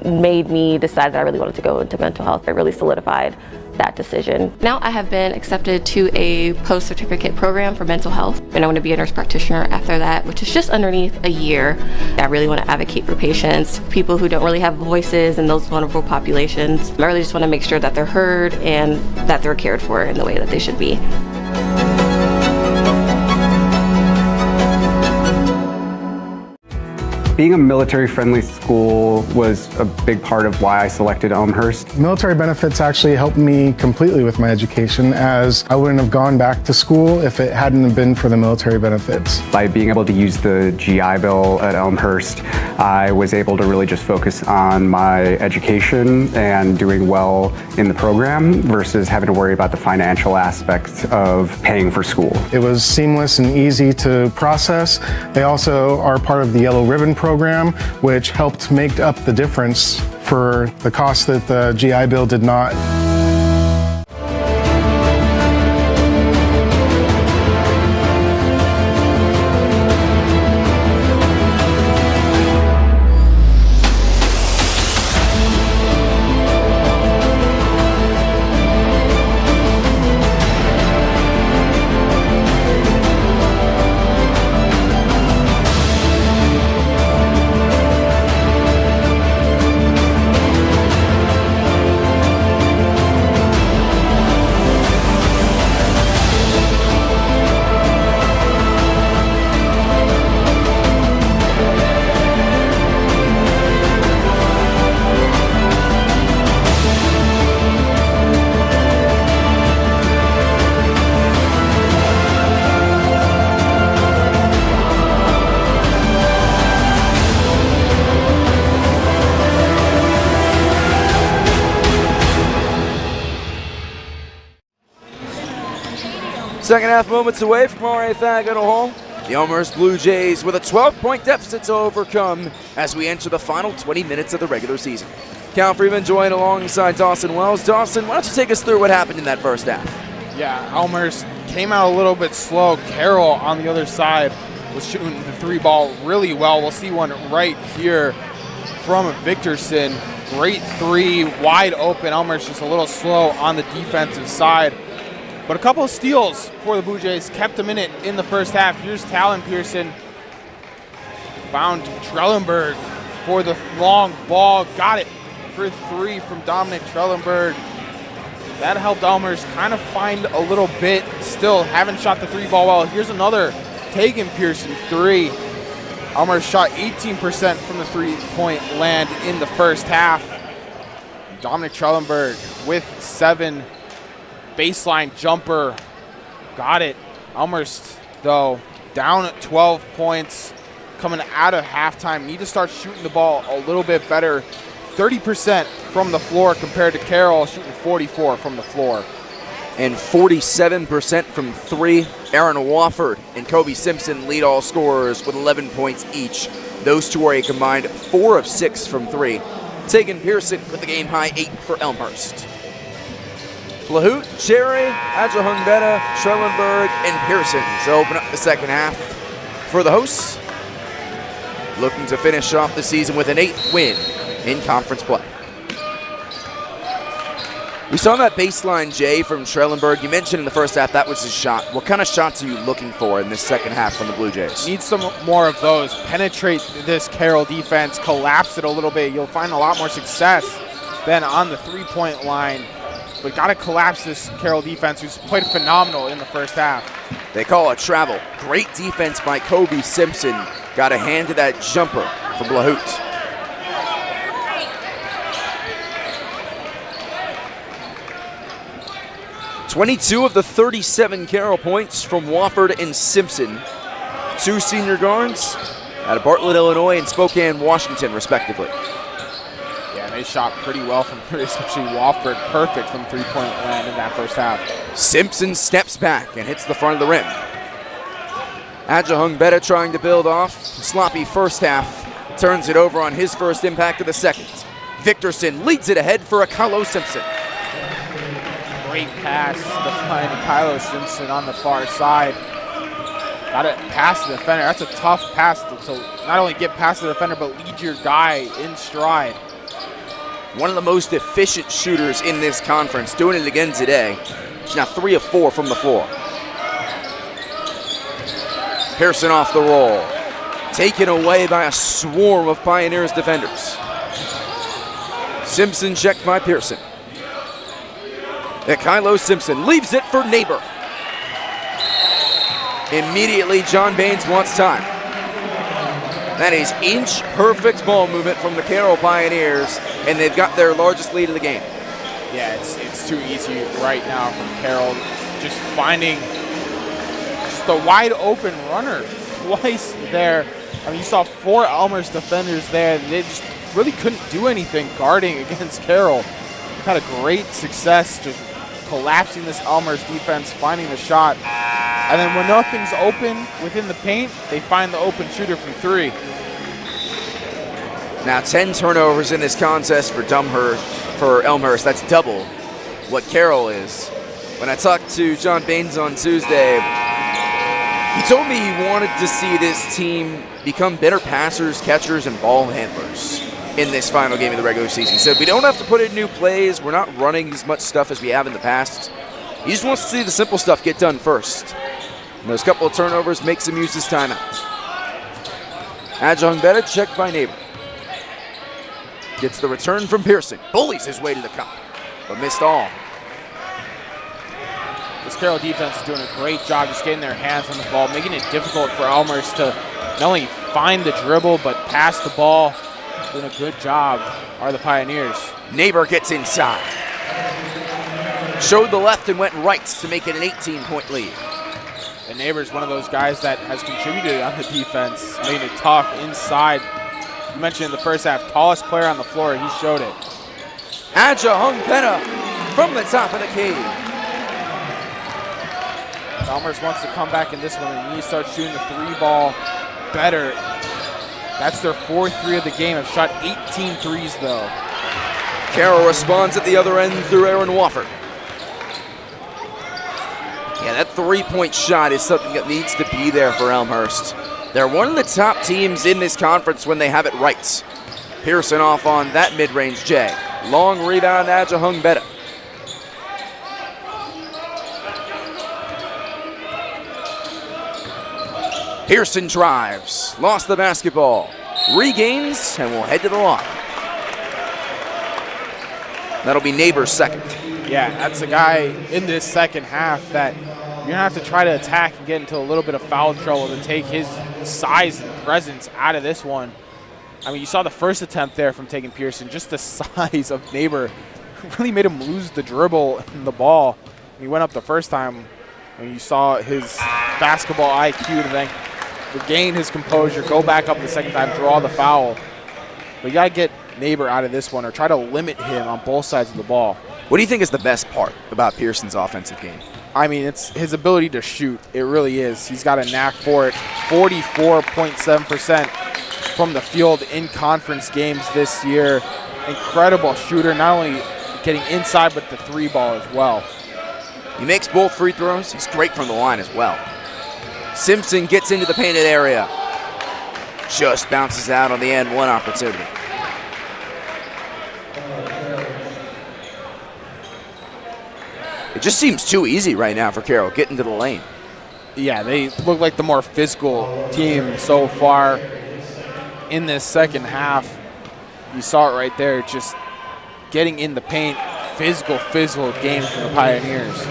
made me decide that I really wanted to go into mental health. It really solidified that decision. Now I have been accepted to a post-certificate program for mental health, and I want to be a nurse practitioner after that, which is just underneath a year. I really want to advocate for patients, people who don't really have voices in those vulnerable populations. I really just want to make sure that they're heard and that they're cared for in the way that they should be. Being a military-friendly school was a big part of why I selected Elmhurst. Military benefits actually helped me completely with my education, as I wouldn't have gone back to school if it hadn't been for the military benefits. By being able to use the GI Bill at Elmhurst, I was able to really just focus on my education and doing well in the program versus having to worry about the financial aspect of paying for school. It was seamless and easy to process. They also are part of the Yellow Ribbon program, program, which helped make up the difference for the cost that the GI Bill did not. Second half moments away from RA Fagano Hall. The Elmhurst Bluejays with a 12-point deficit to overcome as we enter the final 20 minutes of the regular season. Cal Freeman joined alongside Dawson Wells. Dawson, why don't you take us through what happened in that first half? Yeah, Elmhurst came out a little bit slow. Carroll on the other side was shooting the three ball really well. We'll see one right here from Victorson. Great three, wide open. Elmhurst just a little slow on the defensive side. But a couple of steals for the Blue Jays kept them in it in the first half. Here's Talon Pearson. Found Trellenberg for the long ball. Got it for three from Dominic Trellenberg. That helped Elmhurst kind of find a little bit. Still haven't shot the three ball well. Here's another Tegan Pearson three. Elmhurst shot 18% from the three-point land in the first half. Dominic Trellenberg with 7. Baseline jumper, got it. Elmhurst, though, down at 12 points, coming out of halftime. Need to start shooting the ball a little bit better. 30% from the floor compared to Carroll, shooting 44 from the floor. And 47% from three. Aaron Wofford and Kobe Simpson lead all scorers with 11 points each. Those two are a combined 4 of 6 from three. Tegan Pearson with the game-high 8 for Elmhurst. Lahoot, Cherry, Adjahungbeta, Trellenberg, and Pearson to open up the second half for the hosts. Looking to finish off the season with an 8th win in conference play. We saw that baseline J from Trellenberg. You mentioned in the first half that was his shot. What kind of shots are you looking for in this second half from the Blue Jays? Need some more of those. Penetrate this Carroll defense, collapse it a little bit. You'll find a lot more success than on the three-point line. But got to collapse this Carroll defense, who's played phenomenal in the first half. They call it travel. Great defense by Kobe Simpson. Got a hand to that jumper for Blahout. "22 of the 37 Carroll points from Wofford and Simpson. 2 senior guards out of Bartlett, Illinois and Spokane, Washington, respectively. They shot pretty well from three, especially Wofford, perfect from three-point land in that first half. Simpson steps back and hits the front of the rim. Adjahungbeta trying to build off. Sloppy first half. Turns it over on his first impact of the second. Victorson leads it ahead for Kylo Simpson. Great pass to find Kylo Simpson on the far side. Got it past the defender. That's a tough pass to not only get past the defender, but lead your guy in stride. One of the most efficient shooters in this conference, doing it again today. She's now 3 of 4 from the floor. Pearson off the roll. Taken away by a swarm of Pioneers defenders. Simpson checked by Pearson. Kylo Simpson leaves it for Neighbor. Immediately, John Baines wants time. That is inch-perfect ball movement from the Carroll Pioneers, and they've got their largest lead of the game. Yeah, it's too easy right now from Carroll. Just finding just the wide-open runner twice there. I mean, you saw 4 Elmhurst defenders there. They just really couldn't do anything guarding against Carroll. They've had a great success just collapsing this Elmhurst defense, finding the shot. And then when nothing's open within the paint, they find the open shooter from 3. Now 10 turnovers in this contest for Elmhurst. That's double what Carroll is. When I talked to John Baines on Tuesday, he told me he wanted to see this team become better passers, catchers, and ball handlers in this final game of the regular season. He said, we don't have to put in new plays. We're not running as much stuff as we have in the past. He just wants to see the simple stuff get done first. And those couple of turnovers makes him use his timeout. Adjunct Betta checked by Neighbor. Gets the return from Pearson. Bullies his way to the cup, but missed all. This Carroll defense is doing a great job just getting their hands on the ball, making it difficult for Elmhurst to not only find the dribble, but pass the ball. Doing a good job are the Pioneers. Neighbor gets inside. Showed the left and went right to make it an 18-point lead. And Neighbor's one of those guys that has contributed on the defense, making it tough inside. You mentioned in the first half, tallest player on the floor, he showed it. Adjunct Betta from the top of the key. Elmhurst wants to come back in this one and need to start shooting the three ball better. That's their fourth three of the game. Have shot 18 threes though. Carroll responds at the other end through Aaron Wofford. Yeah, that three-point shot is something that needs to be there for Elmhurst. They're one of the top teams in this conference when they have it right. Pearson off on that mid-range J. Long rebound, Adjunct Betta. Pearson drives, lost the basketball, regains, and will head to the line. That'll be Neighbor's second. Yeah, that's a guy in this second half that you're going to have to try to attack and get into a little bit of foul trouble to take his size and presence out of this one. I mean, you saw the first attempt there from taking Pearson. Just the size of Neighbor really made him lose the dribble and the ball. He went up the first time when you saw his basketball IQ to then regain his composure, go back up the second time, draw the foul. But you got to get Neighbor out of this one or try to limit him on both sides of the ball. What do you think is the best part about Pearson's offensive game? I mean, it's his ability to shoot. It really is. He's got a knack for it. 44.7% from the field in conference games this year. Incredible shooter, not only getting inside, but the three ball as well. He makes both free throws. He's great from the line as well. Simpson gets into the painted area. Just bounces out on the end one opportunity. It just seems too easy right now for Carroll getting to the lane. Yeah, they look like the more physical team so far in this second half. You saw it right there, just getting in the paint. Physical game from the Pioneers.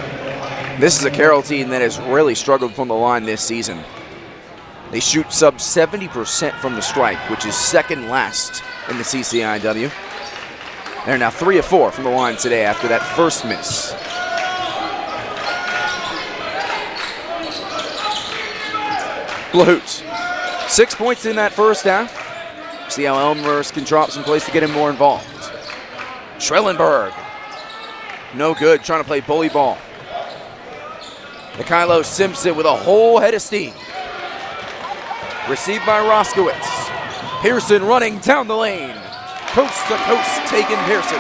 This is a Carroll team that has really struggled from the line this season. They shoot sub 70% from the stripe, which is second last in the CCIW. They're now 3 of 4 from the line today after that first miss. Blahoots. 6 points in that first half. See how Elmhurst can drop some plays to get him more involved. Schrellenberg. No good, trying to play bully ball. Mikhailo Simpson with a whole head of steam. Received by Roskowitz. Pearson running down the lane. Coast to coast, taking Pearson.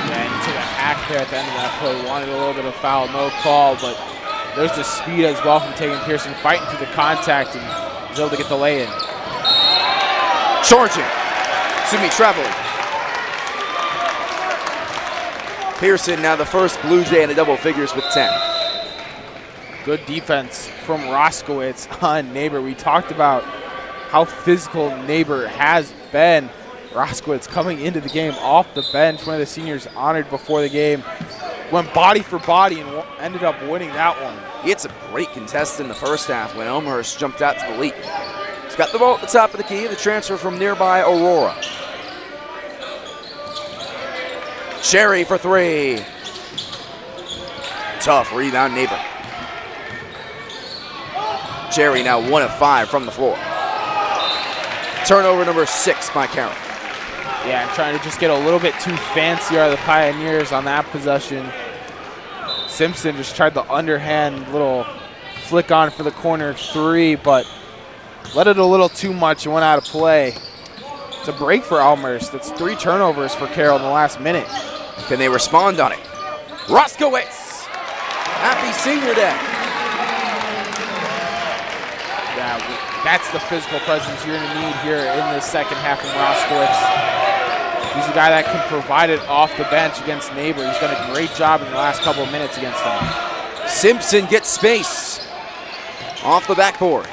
Yeah, he took a hack there at the end of that play. Wanted a little bit of foul, no call, but there's the speed as well from taking Pearson, fighting through the contact, and he's able to get the lay-in. Charging. Traveling. Pearson now the first Blue Jay in the double figures with 10. Good defense from Roskowitz on Neighbor. We talked about how physical Neighbor has been. Roskowitz coming into the game off the bench, one of the seniors honored before the game. Went body for body and ended up winning that one. He had some great contests in the first half when Elmhurst jumped out to the lead. He's got the ball at the top of the key, the transfer from nearby Aurora. Cherry for three. Tough rebound, Neighbor. Cherry now 1 of 5 from the floor. Turnover number 6 by Carroll. Yeah, trying to just get a little bit too fancy are the Pioneers on that possession. Simpson just tried the underhand little flick on for the corner three, but let it a little too much and went out of play. It's a break for Elmhurst. That's 3 turnovers for Carroll in the last minute. Can they respond on it? Roskowitz, happy senior day. Yeah, that's the physical presence you're going to need here in the second half from Roskowitz. He's a guy that can provide it off the bench against Neighbor. He's done a great job in the last couple of minutes against them. Simpson gets space off the backboard.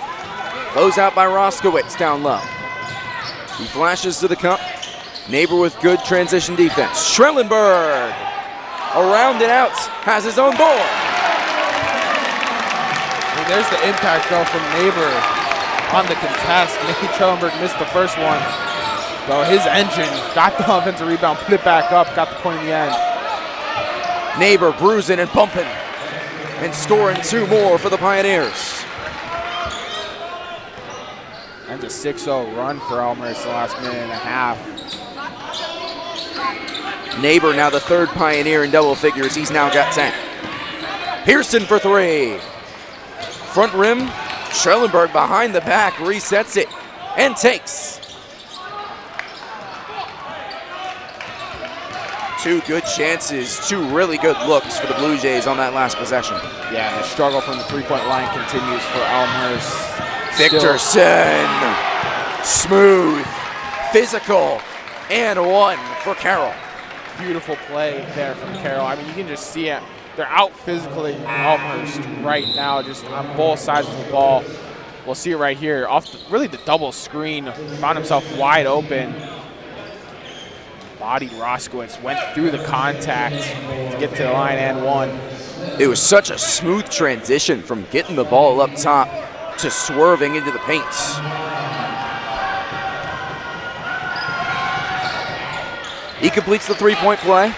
Close out by Roskowitz down low. He flashes to the cup. Neighbor with good transition defense. Schrellenberg around and out, has his own board. I mean, there's the impact though from Neighbor on the contest. Maybe Schrellenberg missed the first one. So his engine got the offensive rebound, put it back up, got the point in the end. Neighbor bruising and bumping and scoring 2 more for the Pioneers. That's a 6-0 run for Elmhurst the last minute and a half. Neighbor now the 3rd Pioneer in double figures. He's now got 10. Pearson for 3. Front rim. Schrellenberg behind the back resets it and takes. 2 good chances, 2 really good looks for the Blue Jays on that last possession. Yeah, the struggle from the 3-point line continues for Elmhurst. Victorson, smooth, physical, and 1 for Carroll. Beautiful play there from Carroll. I mean, you can just see it. They're out physically Elmhurst right now, just on both sides of the ball. We'll see it right here. Really the double screen, found himself wide open. Bodied Roskowitz, went through the contact to get to the line and 1. It was such a smooth transition from getting the ball up top to swerving into the paint. He completes the 3-point play,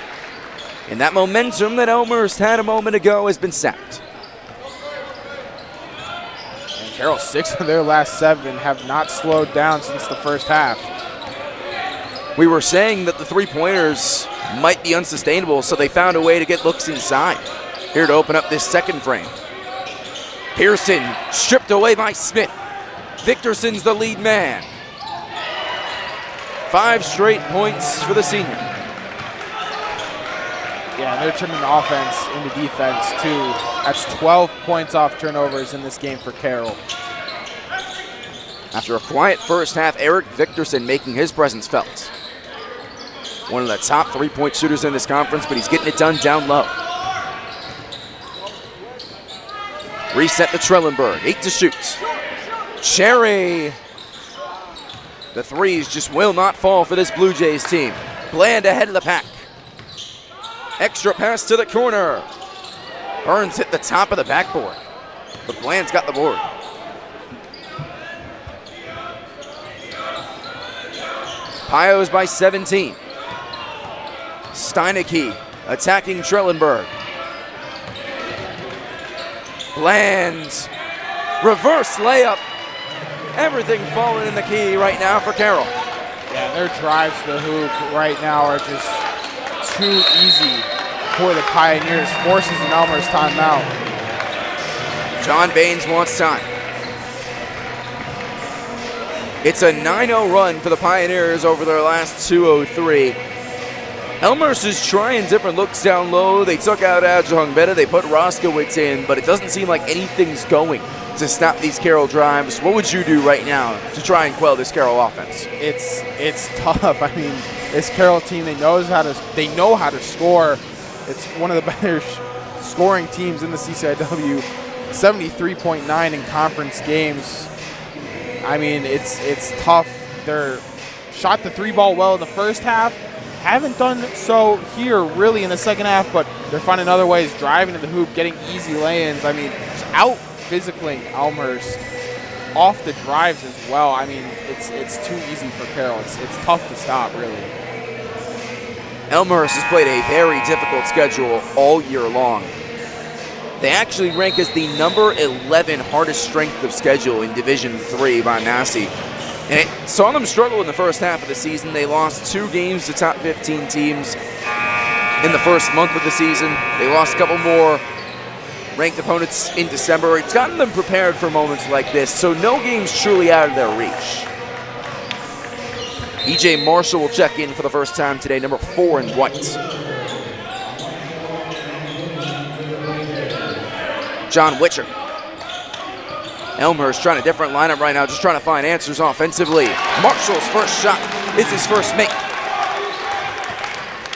and that momentum that Elmhurst had a moment ago has been sapped. And Carroll, 6 of their last 7 have not slowed down since the first half. We were saying that the 3-pointers might be unsustainable, so they found a way to get looks inside. Here to open up this second frame. Pearson stripped away by Smith. Victorson's the lead man. 5 straight points for the senior. Yeah, they're turning offense into defense too. That's 12 points off turnovers in this game for Carroll. After a quiet first half, Eric Victorson making his presence felt. One of the top 3-point shooters in this conference, but he's getting it done down low. Reset to Schrellenberg, 8 to shoot. Cherry. The 3s just will not fall for this Blue Jays team. Bland ahead of the pack. Extra pass to the corner. Burns hit the top of the backboard, but Bland's got the board. Pios by 17. Steinecke attacking Schrellenberg. Bland, reverse layup. Everything falling in the key right now for Carroll. Yeah, their drives to the hoop right now are just too easy for the Pioneers. Forces an Elmhurst timeout. John Baines wants time. It's a 9-0 run for the Pioneers over their last 2:03. Elmhurst is trying different looks down low. They took out Adjungbeta. They put Roskowitz in, but it doesn't seem like anything's going to stop these Carroll drives. What would you do right now to try and quell this Carroll offense? It's tough. I mean, this Carroll team, they know how to score. It's one of the better scoring teams in the CCIW. 73.9 in conference games. I mean, it's tough. They're shot the 3-ball well in the first half. Haven't done so here really in the second half, but they're finding other ways, driving to the hoop, getting easy lay-ins. I mean, just out physically Elmhurst off the drives as well. I mean, it's too easy for Carroll. It's tough to stop, really. Elmhurst has played a very difficult schedule all year long. They actually rank as the number 11 hardest strength of schedule in Division III by Massey. And it saw them struggle in the first half of the season. They lost 2 games to top 15 teams in the first month of the season. They lost a couple more ranked opponents in December. It's gotten them prepared for moments like this, so no game's truly out of their reach. E.J. Marshall will check in for the first time today, number 4 in white. John Witcher. Elmhurst trying a different lineup right now, just trying to find answers offensively. Marshall's first shot is his first make.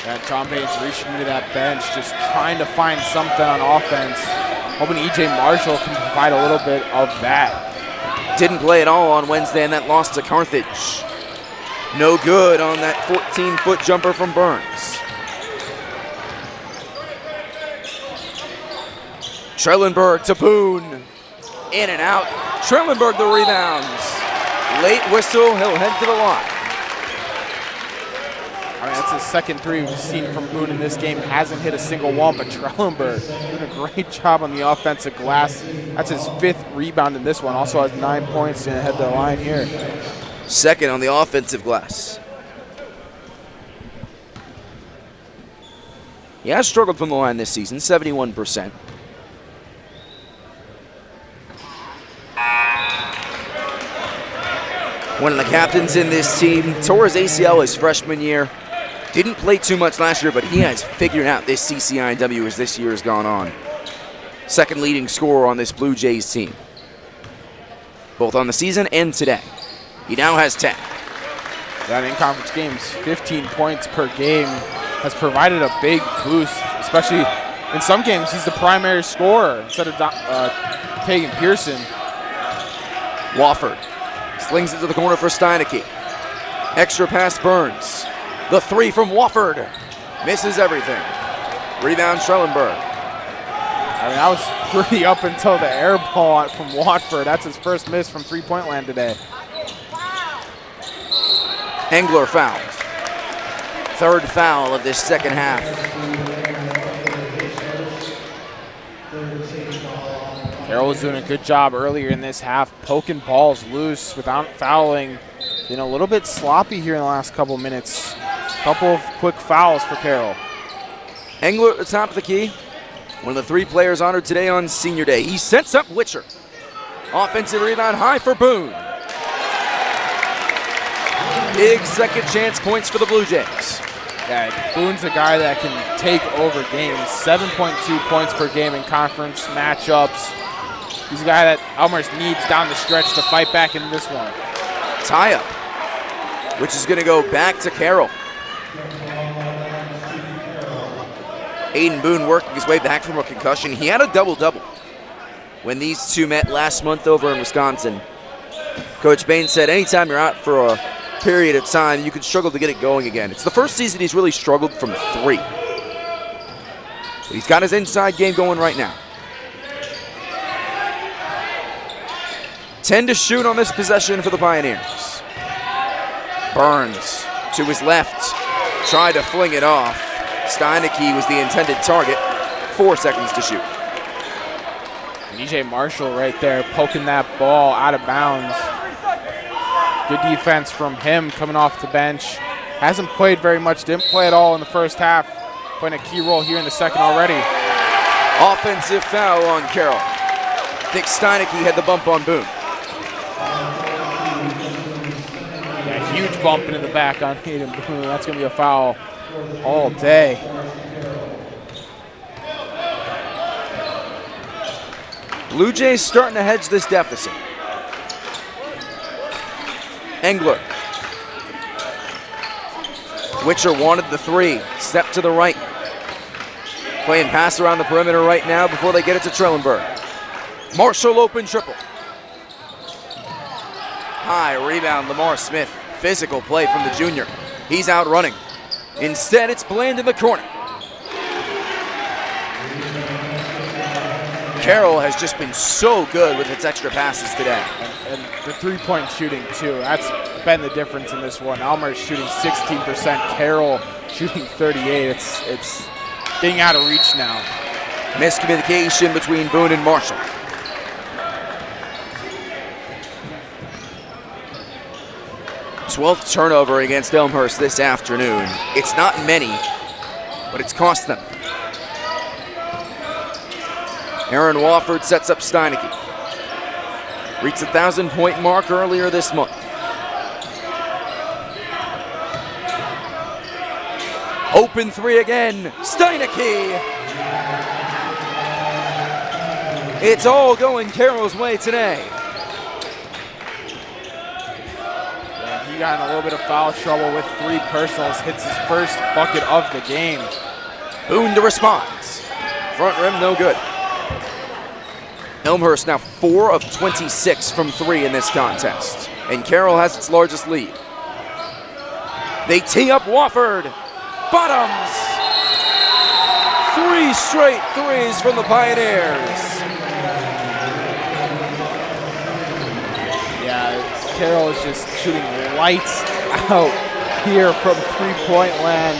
Yeah, John Baines reaching into that bench, just trying to find something on offense. Hoping E.J. Marshall can provide a little bit of that. Didn't play at all on Wednesday, and that loss to Carthage. No good on that 14-foot jumper from Burns. Trellenberg to Boone. In and out. Trellenberg the rebounds. Late whistle, he'll head to the line. I mean, that's his second three we've seen from Boone in this game. Hasn't hit a single one, but Trellenberg doing a great job on the offensive glass. That's his 5th rebound in this one. Also has 9 points and head to the line here. Second on the offensive glass. He has struggled from the line this season, 71%. One of the captains in this team tore his ACL his freshman year. Didn't play too much last year, but he has figured out this CCIW as this year has gone on. Second leading scorer on this Blue Jays team, both on the season and today. He now has 10. That in conference games, 15 points per game has provided a big boost, especially in some games. He's the primary scorer instead of Tegan Pearson. Wofford slings it to the corner for Steineke. Extra pass Burns. The 3 from Wofford. Misses everything. Rebound Trellenberg. I mean, that was pretty up until the air ball from Watford. That's his first miss from three-point land today. Engler fouled. 3rd foul of this second half. Carroll was doing a good job earlier in this half, poking balls loose without fouling. Been a little bit sloppy here in the last couple minutes. Couple of quick fouls for Carroll. Engler at the top of the key. One of the 3 players honored today on Senior Day. He sets up Witcher. Offensive rebound high for Boone. Big second chance points for the Blue Jays. Yeah, Boone's a guy that can take over games. 7.2 points per game in conference matchups. He's a guy that Elmhurst needs down the stretch to fight back in this one. Tie-up, which is going to go back to Carroll. Aiden Boone working his way back from a concussion. He had a double-double when these two met last month over in Wisconsin. Coach Baines said anytime you're out for a period of time, you can struggle to get it going again. It's the first season he's really struggled from 3. But he's got his inside game going right now. 10 to shoot on this possession for the Pioneers. Burns to his left, tried to fling it off. Steineke was the intended target. 4 seconds to shoot. And E.J. Marshall right there poking that ball out of bounds. Good defense from him coming off the bench. Hasn't played very much, didn't play at all in the first half. Playing a key role here in the second already. Offensive foul on Carroll. I think Steineke had the bump on Boone. Yeah, huge bump into the back on Hayden Boone. That's going to be a foul all day. Blue Jays starting to hedge this deficit. Engler. Witcher wanted the 3. Step to the right. Playing pass around the perimeter right now before they get it to Trellenberg. Marshall open triple. High rebound, Lamar Smith. Physical play from the junior. He's out running. Instead, it's Bland in the corner. Carroll has just been so good with its extra passes today. And the three-point shooting, too. That's been the difference in this one. Elmhurst shooting 16%. Carroll shooting 38%. It's being out of reach now. Miscommunication between Boone and Marshall. Twelfth turnover against Elmhurst this afternoon. It's not many, but it's cost them. Aaron Wofford sets up Steineke. Reached the 1,000-point mark earlier this month. Open three again. Steineke. It's all going Carroll's way today. Yeah, he got in a little bit of foul trouble with 3 personals. Hits his first bucket of the game. Boone to response. Front rim, no good. Elmhurst now 4 of 26 from 3 in this contest, and Carroll has its largest lead. They tee up Wofford. Bottoms. 3 straight threes from the Pioneers. Yeah, Carroll is just shooting lights out here from three-point land.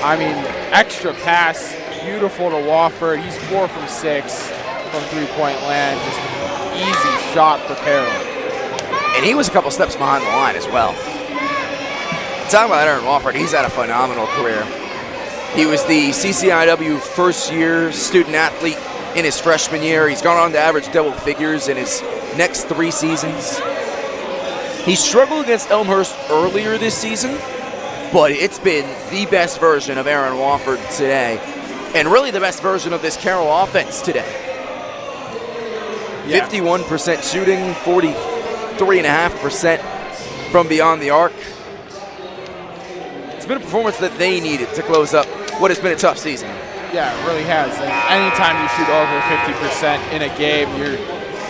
I mean, extra pass, beautiful to Wofford. He's 4 from 6 from three-point land. Just easy shot for Carroll. And he was a couple steps behind the line as well. Talking about Aaron Wofford, he's had a phenomenal career. He was the CCIW first-year student athlete in his freshman year. He's gone on to average double figures in his next 3 seasons. He struggled against Elmhurst earlier this season, but it's been the best version of Aaron Wofford today, and really the best version of this Carroll offense today. Yeah. 51% shooting, 43.5% from beyond the arc. It's been a performance that they needed to close up what has been a tough season. Yeah, it really has. And anytime you shoot over 50% in a game, you're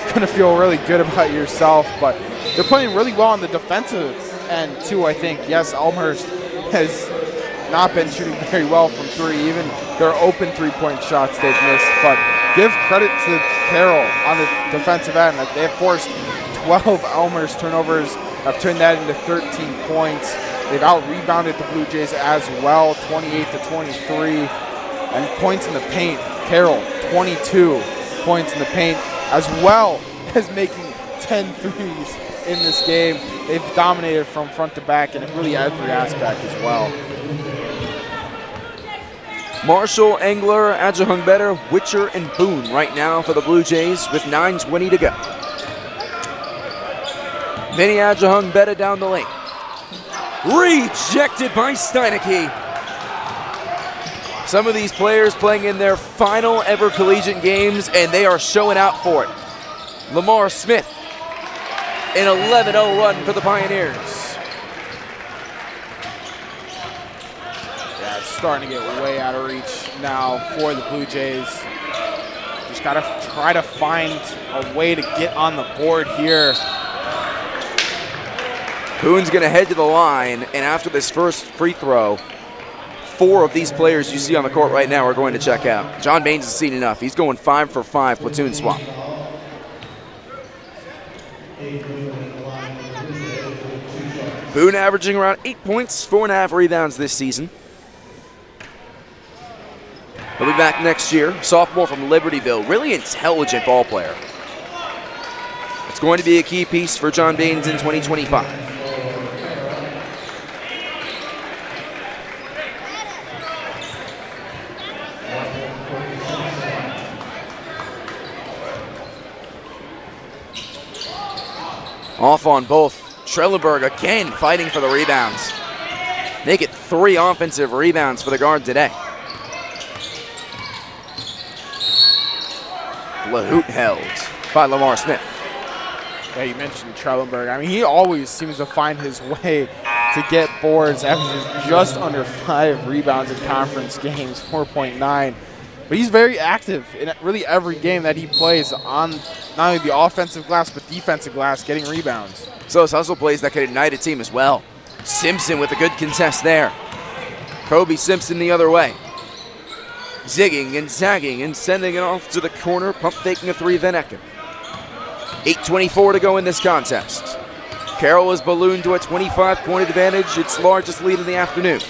going to feel really good about yourself. But they're playing really well on the defensive end, too, I think. Yes, Elmhurst has not been shooting very well from 3. Even their open three-point shots they've missed. But give credit to Carroll on the defensive end. They have forced 12 Elmhurst turnovers, have turned that into 13 points. They've out-rebounded the Blue Jays as well, 28-23. And points in the paint, Carroll, 22 points in the paint, as well as making 10 threes in this game. They've dominated from front to back in really every aspect as well. Marshall, Engler, Adjahung-Better, Witcher, and Boone right now for the Blue Jays with 9:20 to go. Vinny Adjahung-Better down the lane. Rejected by Steineke. Some of these players playing in their final ever collegiate games, and they are showing out for it. Lamar Smith, an 11-0 run for the Pioneers. Yeah, it's starting to get way out of reach now for the Blue Jays. Just got to try to find a way to get on the board here. Boone's going to head to the line, and after this first free throw, 4 of these players you see on the court right now are going to check out. John Baines has seen enough. He's going 5 for 5 platoon swap. Boone averaging around 8 points, 4.5 rebounds this season. He'll be back next year. Sophomore from Libertyville, really intelligent ball player. It's going to be a key piece for John Baines in 2025. Off on both. Trelleborg again fighting for the rebounds. Make it 3 offensive rebounds for the guard today. LaHoot held by Lamar Smith. Yeah, you mentioned Trelleborg. I mean, he always seems to find his way to get boards, averages just under 5 rebounds in conference games, 4.9. But he's very active in really every game that he plays on not only the offensive glass, but defensive glass, getting rebounds. So it's hustle plays that could ignite a team as well. Simpson with a good contest there. Kobe Simpson the other way. Zigging and zagging and sending it off to the corner, pump faking a 3, Van Ecken. 8:24 to go in this contest. Carroll has ballooned to a 25-point advantage, its largest lead of the afternoon.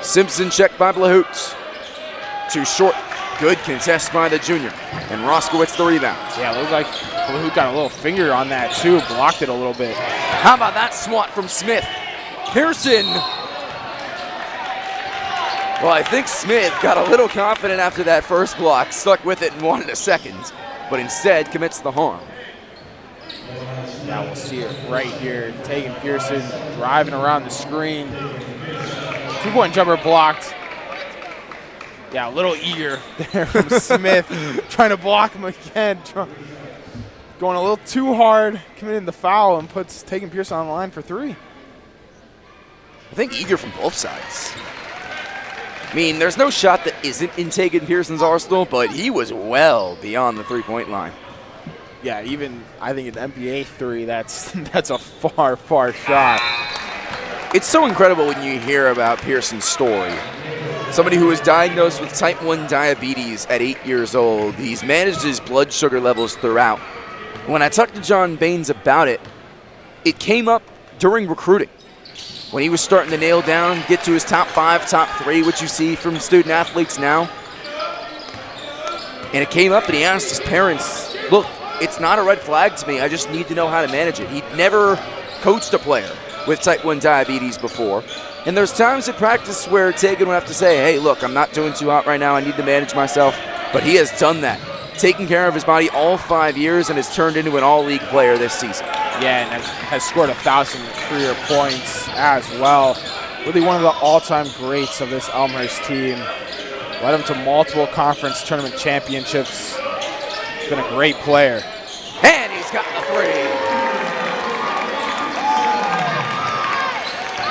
Simpson checked by Blahout. Too short. Good contest by the junior. And Roskowitz the rebounds. Yeah, it looks like Blahout got a little finger on that too, blocked it a little bit. How about that swat from Smith? Pearson. Well, I think Smith got a little confident after that first block, stuck with it and wanted a second, but instead commits the harm. Yeah, we'll see it right here. Tegan Pearson driving around the screen. 2-point jumper blocked. Yeah, a little eager there from Smith, trying to block him again. Going a little too hard, committing the foul, and puts Tegan Pearson on the line for 3. I think eager from both sides. I mean, there's no shot that isn't in Tegan Pearson's arsenal, but he was well beyond the 3-point line. Yeah, even I think an NBA 3, that's a far, far shot. It's so incredible when you hear about Pearson's story. Somebody who was diagnosed with type 1 diabetes at 8 years old. He's managed his blood sugar levels throughout. When I talked to John Baines about it, it came up during recruiting. When he was starting to nail down, get to his top 5, top 3, which you see from student athletes now. And it came up and he asked his parents, look, it's not a red flag to me. I just need to know how to manage it. He'd never coached a player with type 1 diabetes before. And there's times at practice where Tegan would have to say, hey, look, I'm not doing too hot right now. I need to manage myself. But he has done that, taken care of his body all 5 years, and has turned into an all-league player this season. Yeah, and has scored 1,000 career points as well. Really one of the all-time greats of this Elmhurst team. Led him to multiple conference tournament championships. He's been a great player. And he's got the 3.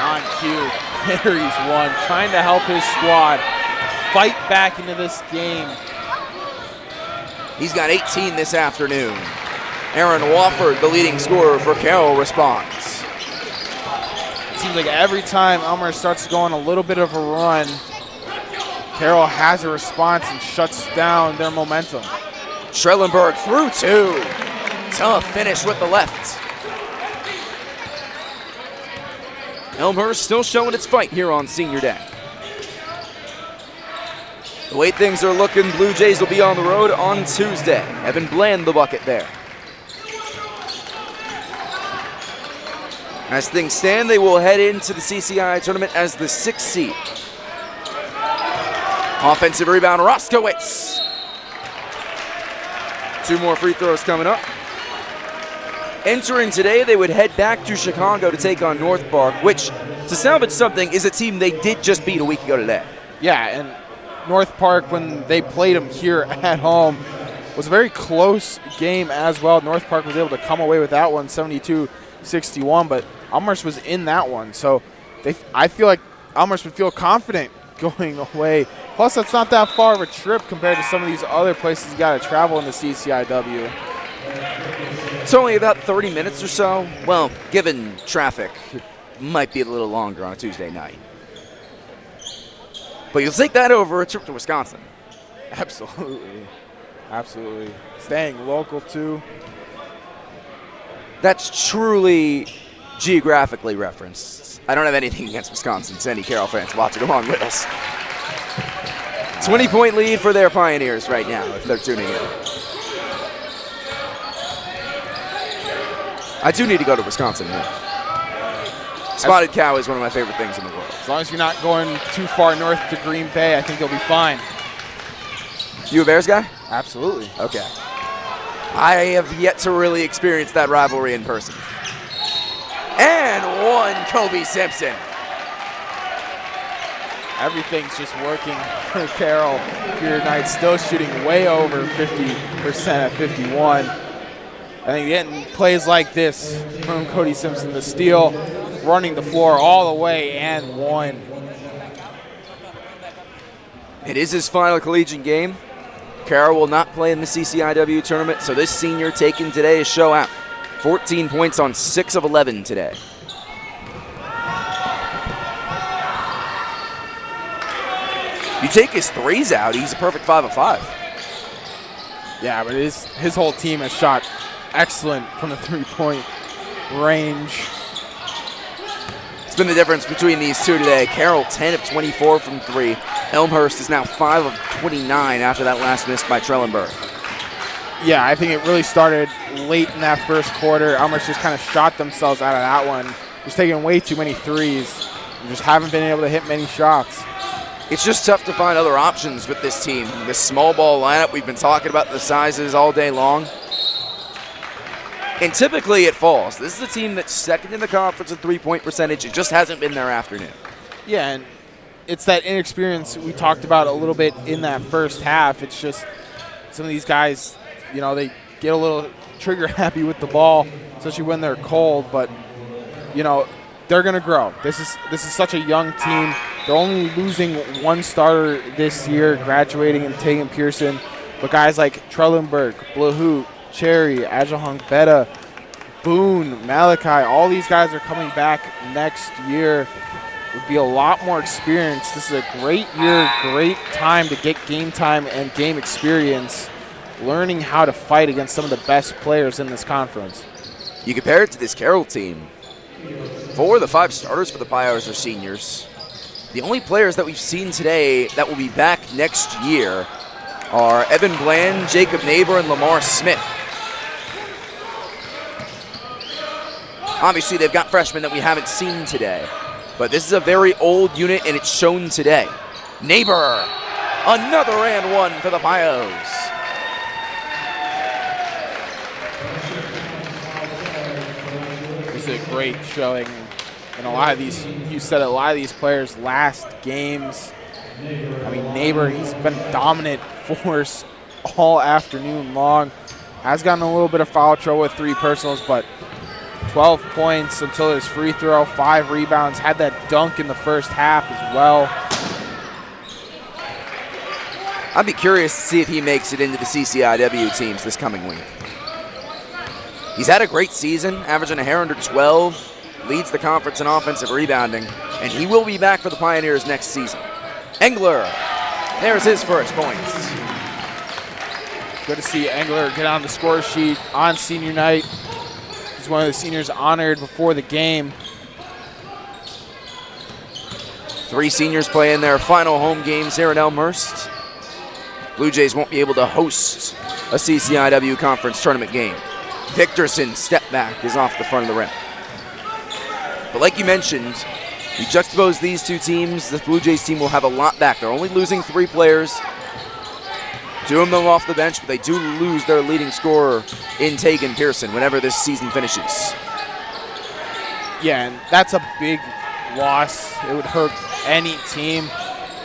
On cue, carries one, trying to help his squad fight back into this game. He's got 18 this afternoon. Aaron Wofford, the leading scorer for Carroll, responds. It seems like every time Elmhurst starts to go on a little bit of a run, Carroll has a response and shuts down their momentum. Trellenberg through 2. Tough finish with the left. Elmhurst still showing its fight here on Senior Day. The way things are looking, Blue Jays will be on the road on Tuesday. Evan Bland the bucket there. As things stand, they will head into the CCI tournament as the 6th seed. Offensive rebound, Roskowitz. 2 more free throws coming up. Entering today, they would head back to Chicago to take on North Park, which, to salvage something, is a team they did just beat a week ago today. Yeah, and North Park, when they played them here at home, was a very close game as well. North Park was able to come away with that one, 72-61, but Elmhurst was in that one. So I feel like Elmhurst would feel confident going away. Plus, that's not that far of a trip compared to some of these other places you got to travel in the CCIW. It's only about 30 minutes or so. Well, given traffic, it might be a little longer on a Tuesday night. But you'll take that over a trip to Wisconsin. Absolutely. Absolutely. Staying local, too. That's truly geographically referenced. I don't have anything against Wisconsin, to any Carroll fans watching along with us. 20-point lead for their Pioneers right now, if they're tuning in. I do need to go to Wisconsin now. Spotted cow is one of my favorite things in the world. As long as you're not going too far north to Green Bay, I think you'll be fine. You a Bears guy? Absolutely. Okay. I have yet to really experience that rivalry in person. And one, Kobe Simpson. Everything's just working for Carroll here tonight. Still shooting way over 50% at 51. I think getting plays like this from Cody Simpson, the steal, running the floor all the way, and one. It is his final collegiate game. Carroll will not play in the CCIW tournament, so this senior taking today to show out. 14 points on 6 of 11 today. You take his threes out, he's a perfect 5 of 5. Yeah, but his whole team has shot excellent from the three-point range. It's been the difference between these two today. Carroll 10 of 24 from 3. Elmhurst is now 5 of 29 after that last miss by Trellenberg. Yeah, I think it really started late in that first quarter. Elmhurst just kind of shot themselves out of that one. Just taking way too many threes. And just haven't been able to hit many shots. It's just tough to find other options with this team. This small ball lineup, we've been talking about the sizes all day long. And typically it falls. This is a team that's second in the conference in three-point percentage. It just hasn't been their afternoon. Yeah, and it's that inexperience we talked about a little bit in that first half. It's just some of these guys, they get a little trigger happy with the ball, especially when they're cold, but, they're going to grow. This is such a young team. They're only losing one starter this year, graduating and Tegan Pearson, but guys like Trellenberg, Blahout, Cherry, Ajahong Beta, Boone, Malachi, all these guys are coming back next year. Would be a lot more experience. This is a great year, great time to get game time and game experience, learning how to fight against some of the best players in this conference. You compare it to this Carroll team. 4 of the 5 starters for the Pios are seniors. The only players that we've seen today that will be back next year are Evan Bland, Jacob Neighbor, and Lamar Smith. Obviously, they've got freshmen that we haven't seen today, but this is a very old unit, and it's shown today. Neighbor, another and one for the Pios. This is a great showing. And a lot of these, you said a lot of these players' last games. I mean, Neighbor, he's been dominant force all afternoon long. Has gotten a little bit of foul trouble with 3 personals, but 12 points until his free throw, 5 rebounds, had that dunk in the first half as well. I'd be curious to see if he makes it into the CCIW teams this coming week. He's had a great season, averaging a hair under 12, leads the conference in offensive rebounding, and he will be back for the Pioneers next season. Engler, there's his first points. Good to see Engler get on the score sheet on senior night. He's one of the seniors honored before the game. 3 seniors playing their final home games here at Elmhurst. Blue Jays won't be able to host a CCIW conference tournament game. Victorson's step back is off the front of the rim. But like you mentioned, you juxtapose these 2 teams, the Blue Jays team will have a lot back. They're only losing 3 players. 2 of them off the bench, but they do lose their leading scorer in Tegan Pearson whenever this season finishes. Yeah, and that's a big loss. It would hurt any team.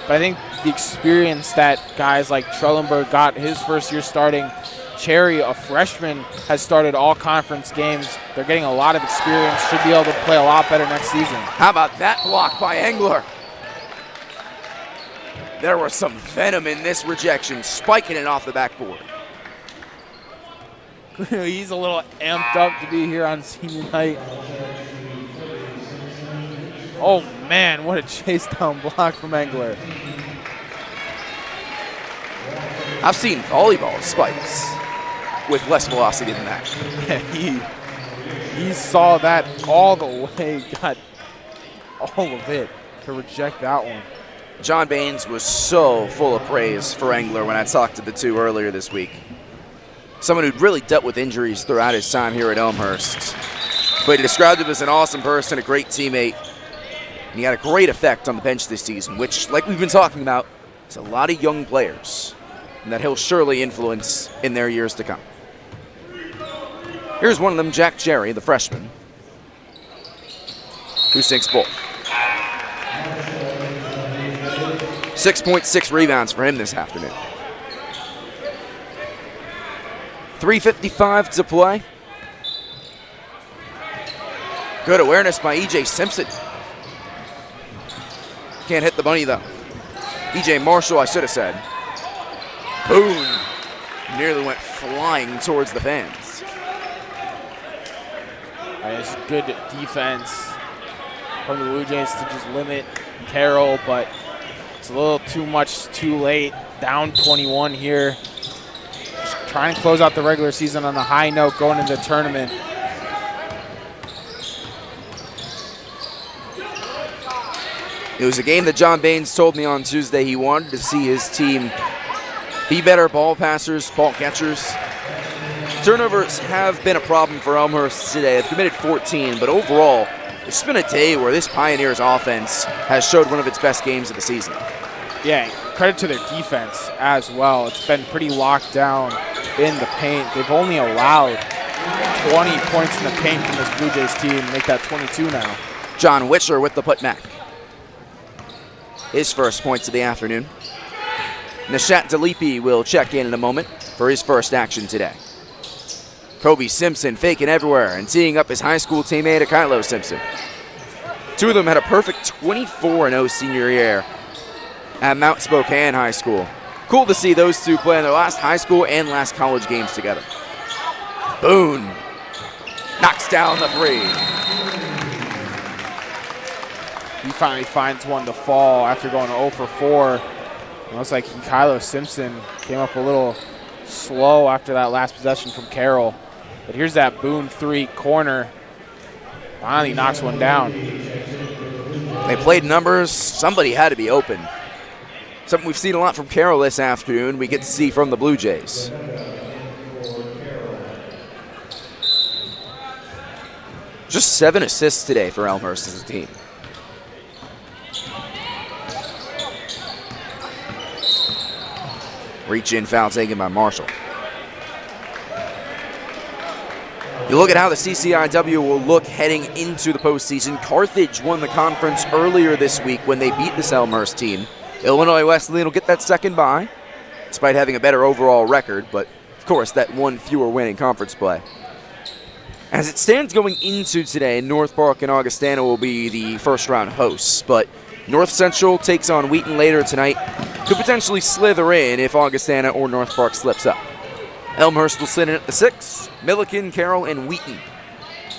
But I think the experience that guys like Trellenberg got his first year starting, Cherry, a freshman, has started all conference games. They're getting a lot of experience, should be able to play a lot better next season. How about that block by Engler? There was some venom in this rejection, spiking it off the backboard. He's a little amped up to be here on senior night. Oh man, what a chase down block from Engler. I've seen volleyball spikes with less velocity than that. He saw that all the way, got all of it to reject that one. John Baines was so full of praise for Engler when I talked to the 2 earlier this week. Someone who'd really dealt with injuries throughout his time here at Elmhurst. But he described him as an awesome person, a great teammate, and he had a great effect on the bench this season, which, like we've been talking about, is a lot of young players, and that he'll surely influence in their years to come. Here's one of them, Jack Jerry, the freshman, who sinks both. 6.6 rebounds for him this afternoon. 3:55 to play. Good awareness by E.J. Simpson. Can't hit the bunny, though. E.J. Marshall, I should have said. Boom! Nearly went flying towards the fans. It's good defense from the Blue Jays to just limit Carroll, but it's a little too much too late. Down 21 here. Just trying to close out the regular season on a high note going into the tournament. It was a game that John Baines told me on Tuesday he wanted to see his team be better ball passers, ball catchers. Turnovers have been a problem for Elmhurst today. They've committed 14, but overall, it's been a day where this Pioneers offense has showed one of its best games of the season. Yeah, credit to their defense as well. It's been pretty locked down in the paint. They've only allowed 20 points in the paint from this Blue Jays team, make that 22 now. John Witcher with the putback. His first points of the afternoon. Nishat Dalipi will check in a moment for his first action today. Kobe Simpson faking everywhere and teeing up his high school teammate Kylo Simpson. Two of them had a perfect 24-0 senior year at Mount Spokane High School. Cool to see those two play in their last high school and last college games together. Boone knocks down the three. He finally finds one to fall after going 0 for 4. It looks like Kylo Simpson came up a little slow after that last possession from Carroll. But here's that Boone 3 corner. Finally knocks one down. They played numbers. Somebody had to be open. Something we've seen a lot from Carroll this afternoon, we get to see from the Blue Jays. Just 7 assists today for Elmhurst as a team. Reach in foul taken by Marshall. You look at how the CCIW will look heading into the postseason. Carthage won the conference earlier this week when they beat this Elmhurst team. Illinois Wesleyan will get that second bye, despite having a better overall record, but of course that one fewer win in conference play. As it stands going into today, North Park and Augustana will be the first round hosts, but North Central takes on Wheaton later tonight. Could potentially slither in if Augustana or North Park slips up. Elmhurst will sit in at the 6. Milliken, Carroll, and Wheaton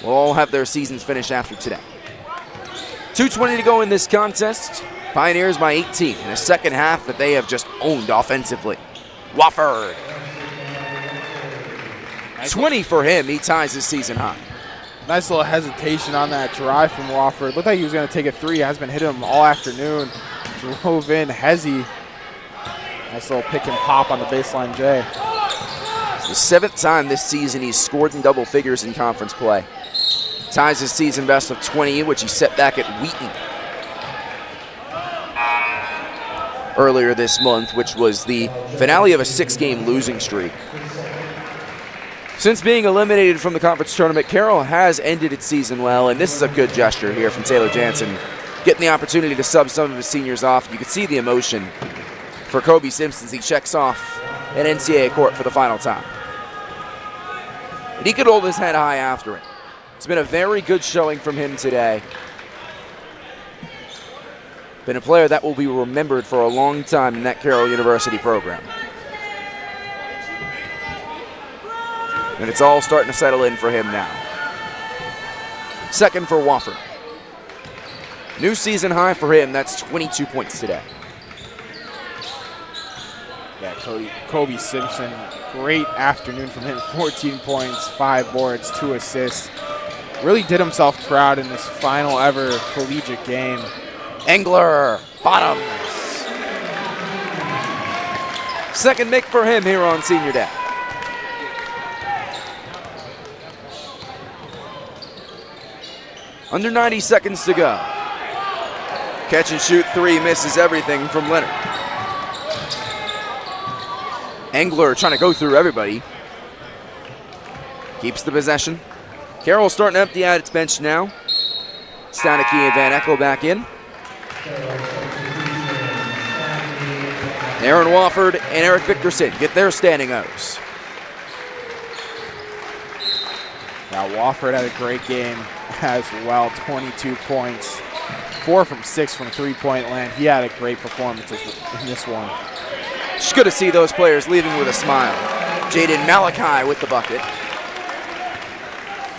will all have their seasons finished after today. 2:20 to go in this contest. Pioneers by 18 in a second half that they have just owned offensively. Wofford. 20 for him. He ties his season high. Nice little hesitation on that drive from Wofford. Looked like he was going to take a 3. Has been hitting him all afternoon. Drove in Hezzy. Nice little pick and pop on the baseline J. It's the 7th time this season he's scored in double figures in conference play. Ties his season best of 20, which he set back at Wheaton earlier this month, which was the finale of a 6-game losing streak. Since being eliminated from the conference tournament, Carroll has ended its season well, and this is a good gesture here from Taylor Jansen, getting the opportunity to sub some of his seniors off. You can see the emotion for Kobe Simpson as he checks off an NCAA court for the final time. And he could hold his head high after it. It's been a very good showing from him today. Been a player that will be remembered for a long time in that Carroll University program. And it's all starting to settle in for him now. Second for Wofford. New season high for him, that's 22 points today. Yeah, Kobe Simpson, great afternoon from him. 14 points, 5 boards, 2 assists. Really did himself proud in this final ever collegiate game. Engler, bottoms. Second make for him here on senior day. Under 90 seconds to go. Catch and shoot 3, misses everything from Leonard. Engler trying to go through everybody. Keeps the possession. Carroll starting to empty out its bench now. Stanicky and Van Eckel back in. Aaron Wofford and Eric Victorson get their standing O's. Now Wofford had a great game as well, 22 points. 4 from 6 from three-point land. He had a great performance in this one. Just good to see those players leaving with a smile. Jaden Malachi with the bucket.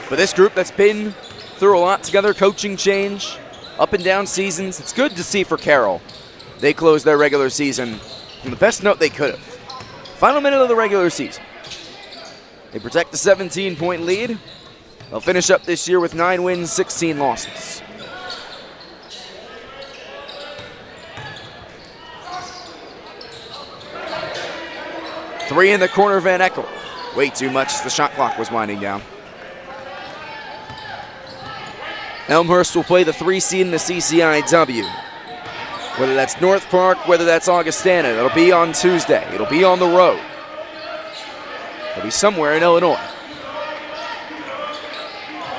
But this group that's been through a lot together, coaching change, up and down seasons, it's good to see for Carroll. They closed their regular season on the best note they could have. Final minute of the regular season. They protect the 17-point lead. They'll finish up this year with 9 wins, 16 losses. Three in the corner, Van Eckel. Way too much as the shot clock was winding down. Elmhurst will play the 3 seed in the CCIW. Whether that's North Park, whether that's Augustana, it'll be on Tuesday. It'll be on the road. It'll be somewhere in Illinois.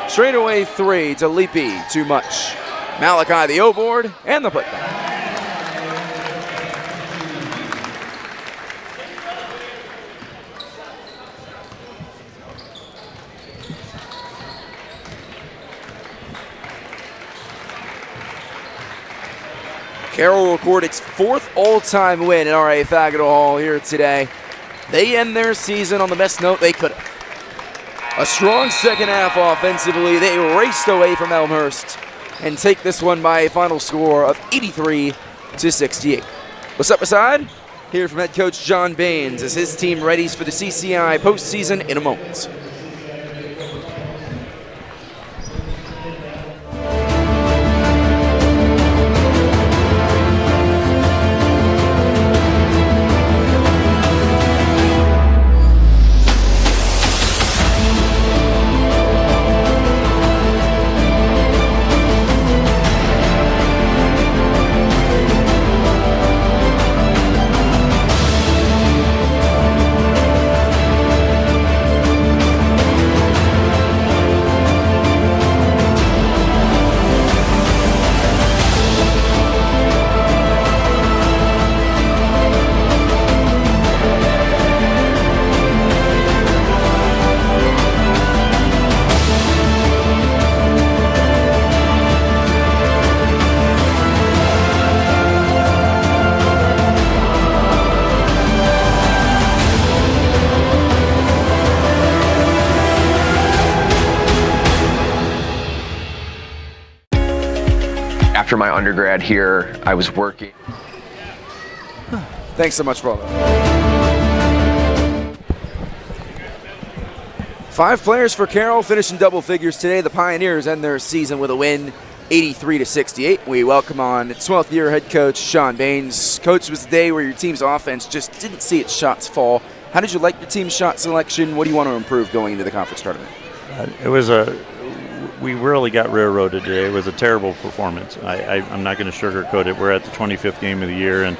Straightaway 3 to Leapy, too much. Malachi the O-board and the putback. Carroll will record its 4th all-time win in RA Faggot Hall here today. They end their season on the best note they could have. A strong second half offensively. They raced away from Elmhurst and take this one by a final score of 83-68. We'll step aside, hear from head coach John Baines as his team readies for the CCI postseason in a moment. After my undergrad here, I was working. Thanks so much for all that. 5 players for Carroll finishing double figures today. The Pioneers end their season with a win, 83-68. We welcome on 12th year head coach Sean Baines. Coach, it was a day where your team's offense just didn't see its shots fall. How did you like your team's shot selection? What do you want to improve going into the conference tournament? We really got railroaded today. It was a terrible performance. I'm not going to sugarcoat it. We're at the 25th game of the year, and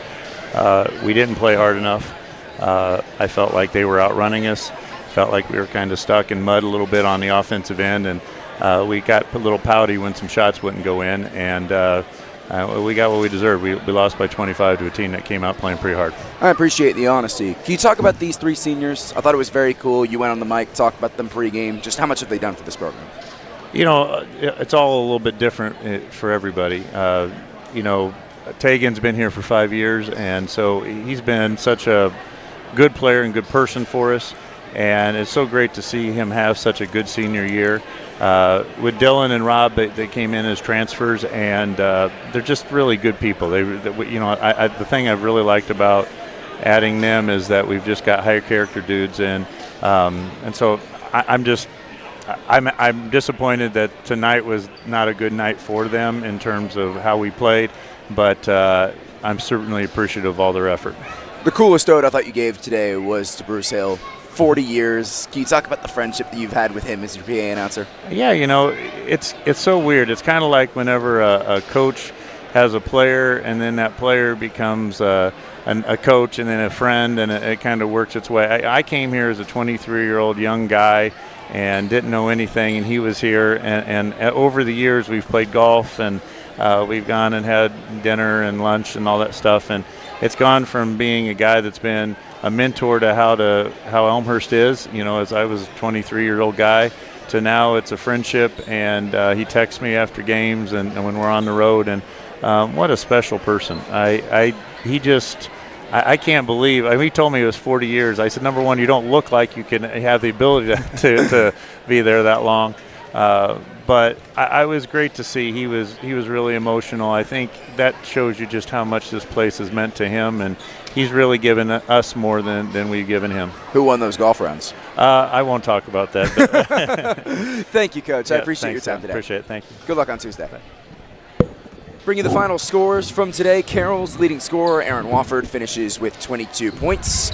we didn't play hard enough. I felt like they were outrunning us. Felt like we were kind of stuck in mud a little bit on the offensive end, and we got a little pouty when some shots wouldn't go in, and we got what we deserved. We lost by 25 to a team that came out playing pretty hard. I appreciate the honesty. Can you talk about these 3 seniors? I thought it was very cool. You went on the mic, talked about them pregame. Just how much have they done for this program? You know, it's all a little bit different for everybody. You know, Tegan's been here for 5 years, and so he's been such a good player and good person for us, and it's so great to see him have such a good senior year. With Dylan and Rob, they came in as transfers, and they're just really good people. The thing I've really liked about adding them is that we've just got higher character dudes, and so I'm disappointed that tonight was not a good night for them in terms of how we played, but I'm certainly appreciative of all their effort. The coolest ode I thought you gave today was to Bruce Hill. 40 years. Can you talk about the friendship that you've had with him as your PA announcer? Yeah, you know, it's so weird. It's kind of like whenever a coach has a player and then that player becomes a coach and then a friend, and it kind of works its way. I came here as a 23-year-old young guy and didn't know anything, and he was here, and over the years we've played golf, and we've gone and had dinner and lunch and all that stuff, and it's gone from being a guy that's been a mentor to how Elmhurst is, you know, as I was a 23-year-old guy, to now it's a friendship, and he texts me after games and when we're on the road, and what a special person. I can't believe. He told me it was 40 years. I said, number one, you don't look like you can have the ability to be there that long. But I was great to see. He was really emotional. I think that shows you just how much this place has meant to him, and he's really given us more than we've given him. Who won those golf rounds? I won't talk about that. Thank you, Coach. Yeah, I appreciate your time Sam. today. Appreciate it. Thank you. Good luck on Tuesday. Bring you the final scores from today. Carroll's leading scorer, Aaron Wofford, finishes with 22 points.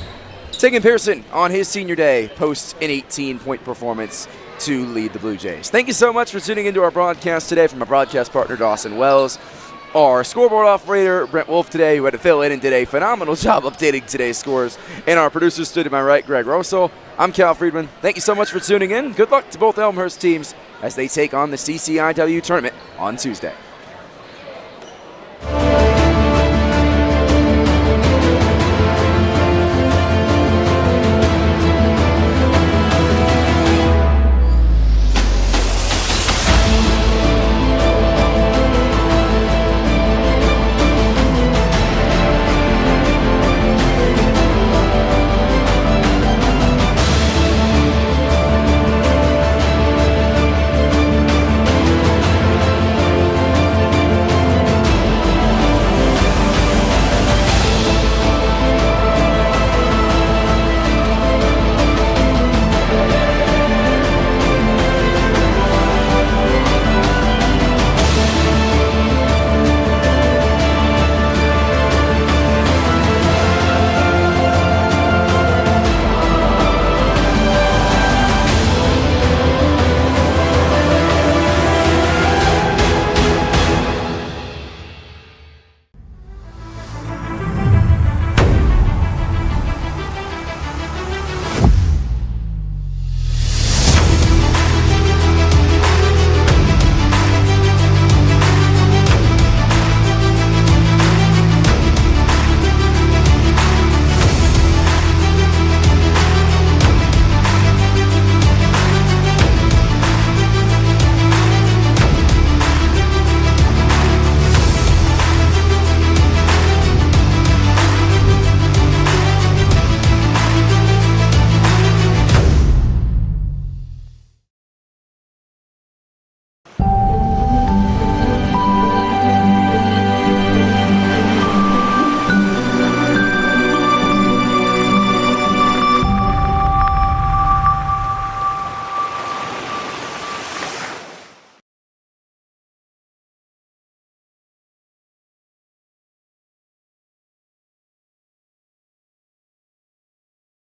Tegan Pearson, on his senior day, posts an 18-point performance to lead the Blue Jays. Thank you so much for tuning into our broadcast today from our broadcast partner, Dawson Wells. Our scoreboard operator, Brent Wolf, today, who had to fill in and did a phenomenal job updating today's scores. And our producer stood to my right, Greg Russell. I'm Cal Friedman. Thank you so much for tuning in. Good luck to both Elmhurst teams as they take on the CCIW tournament on Tuesday.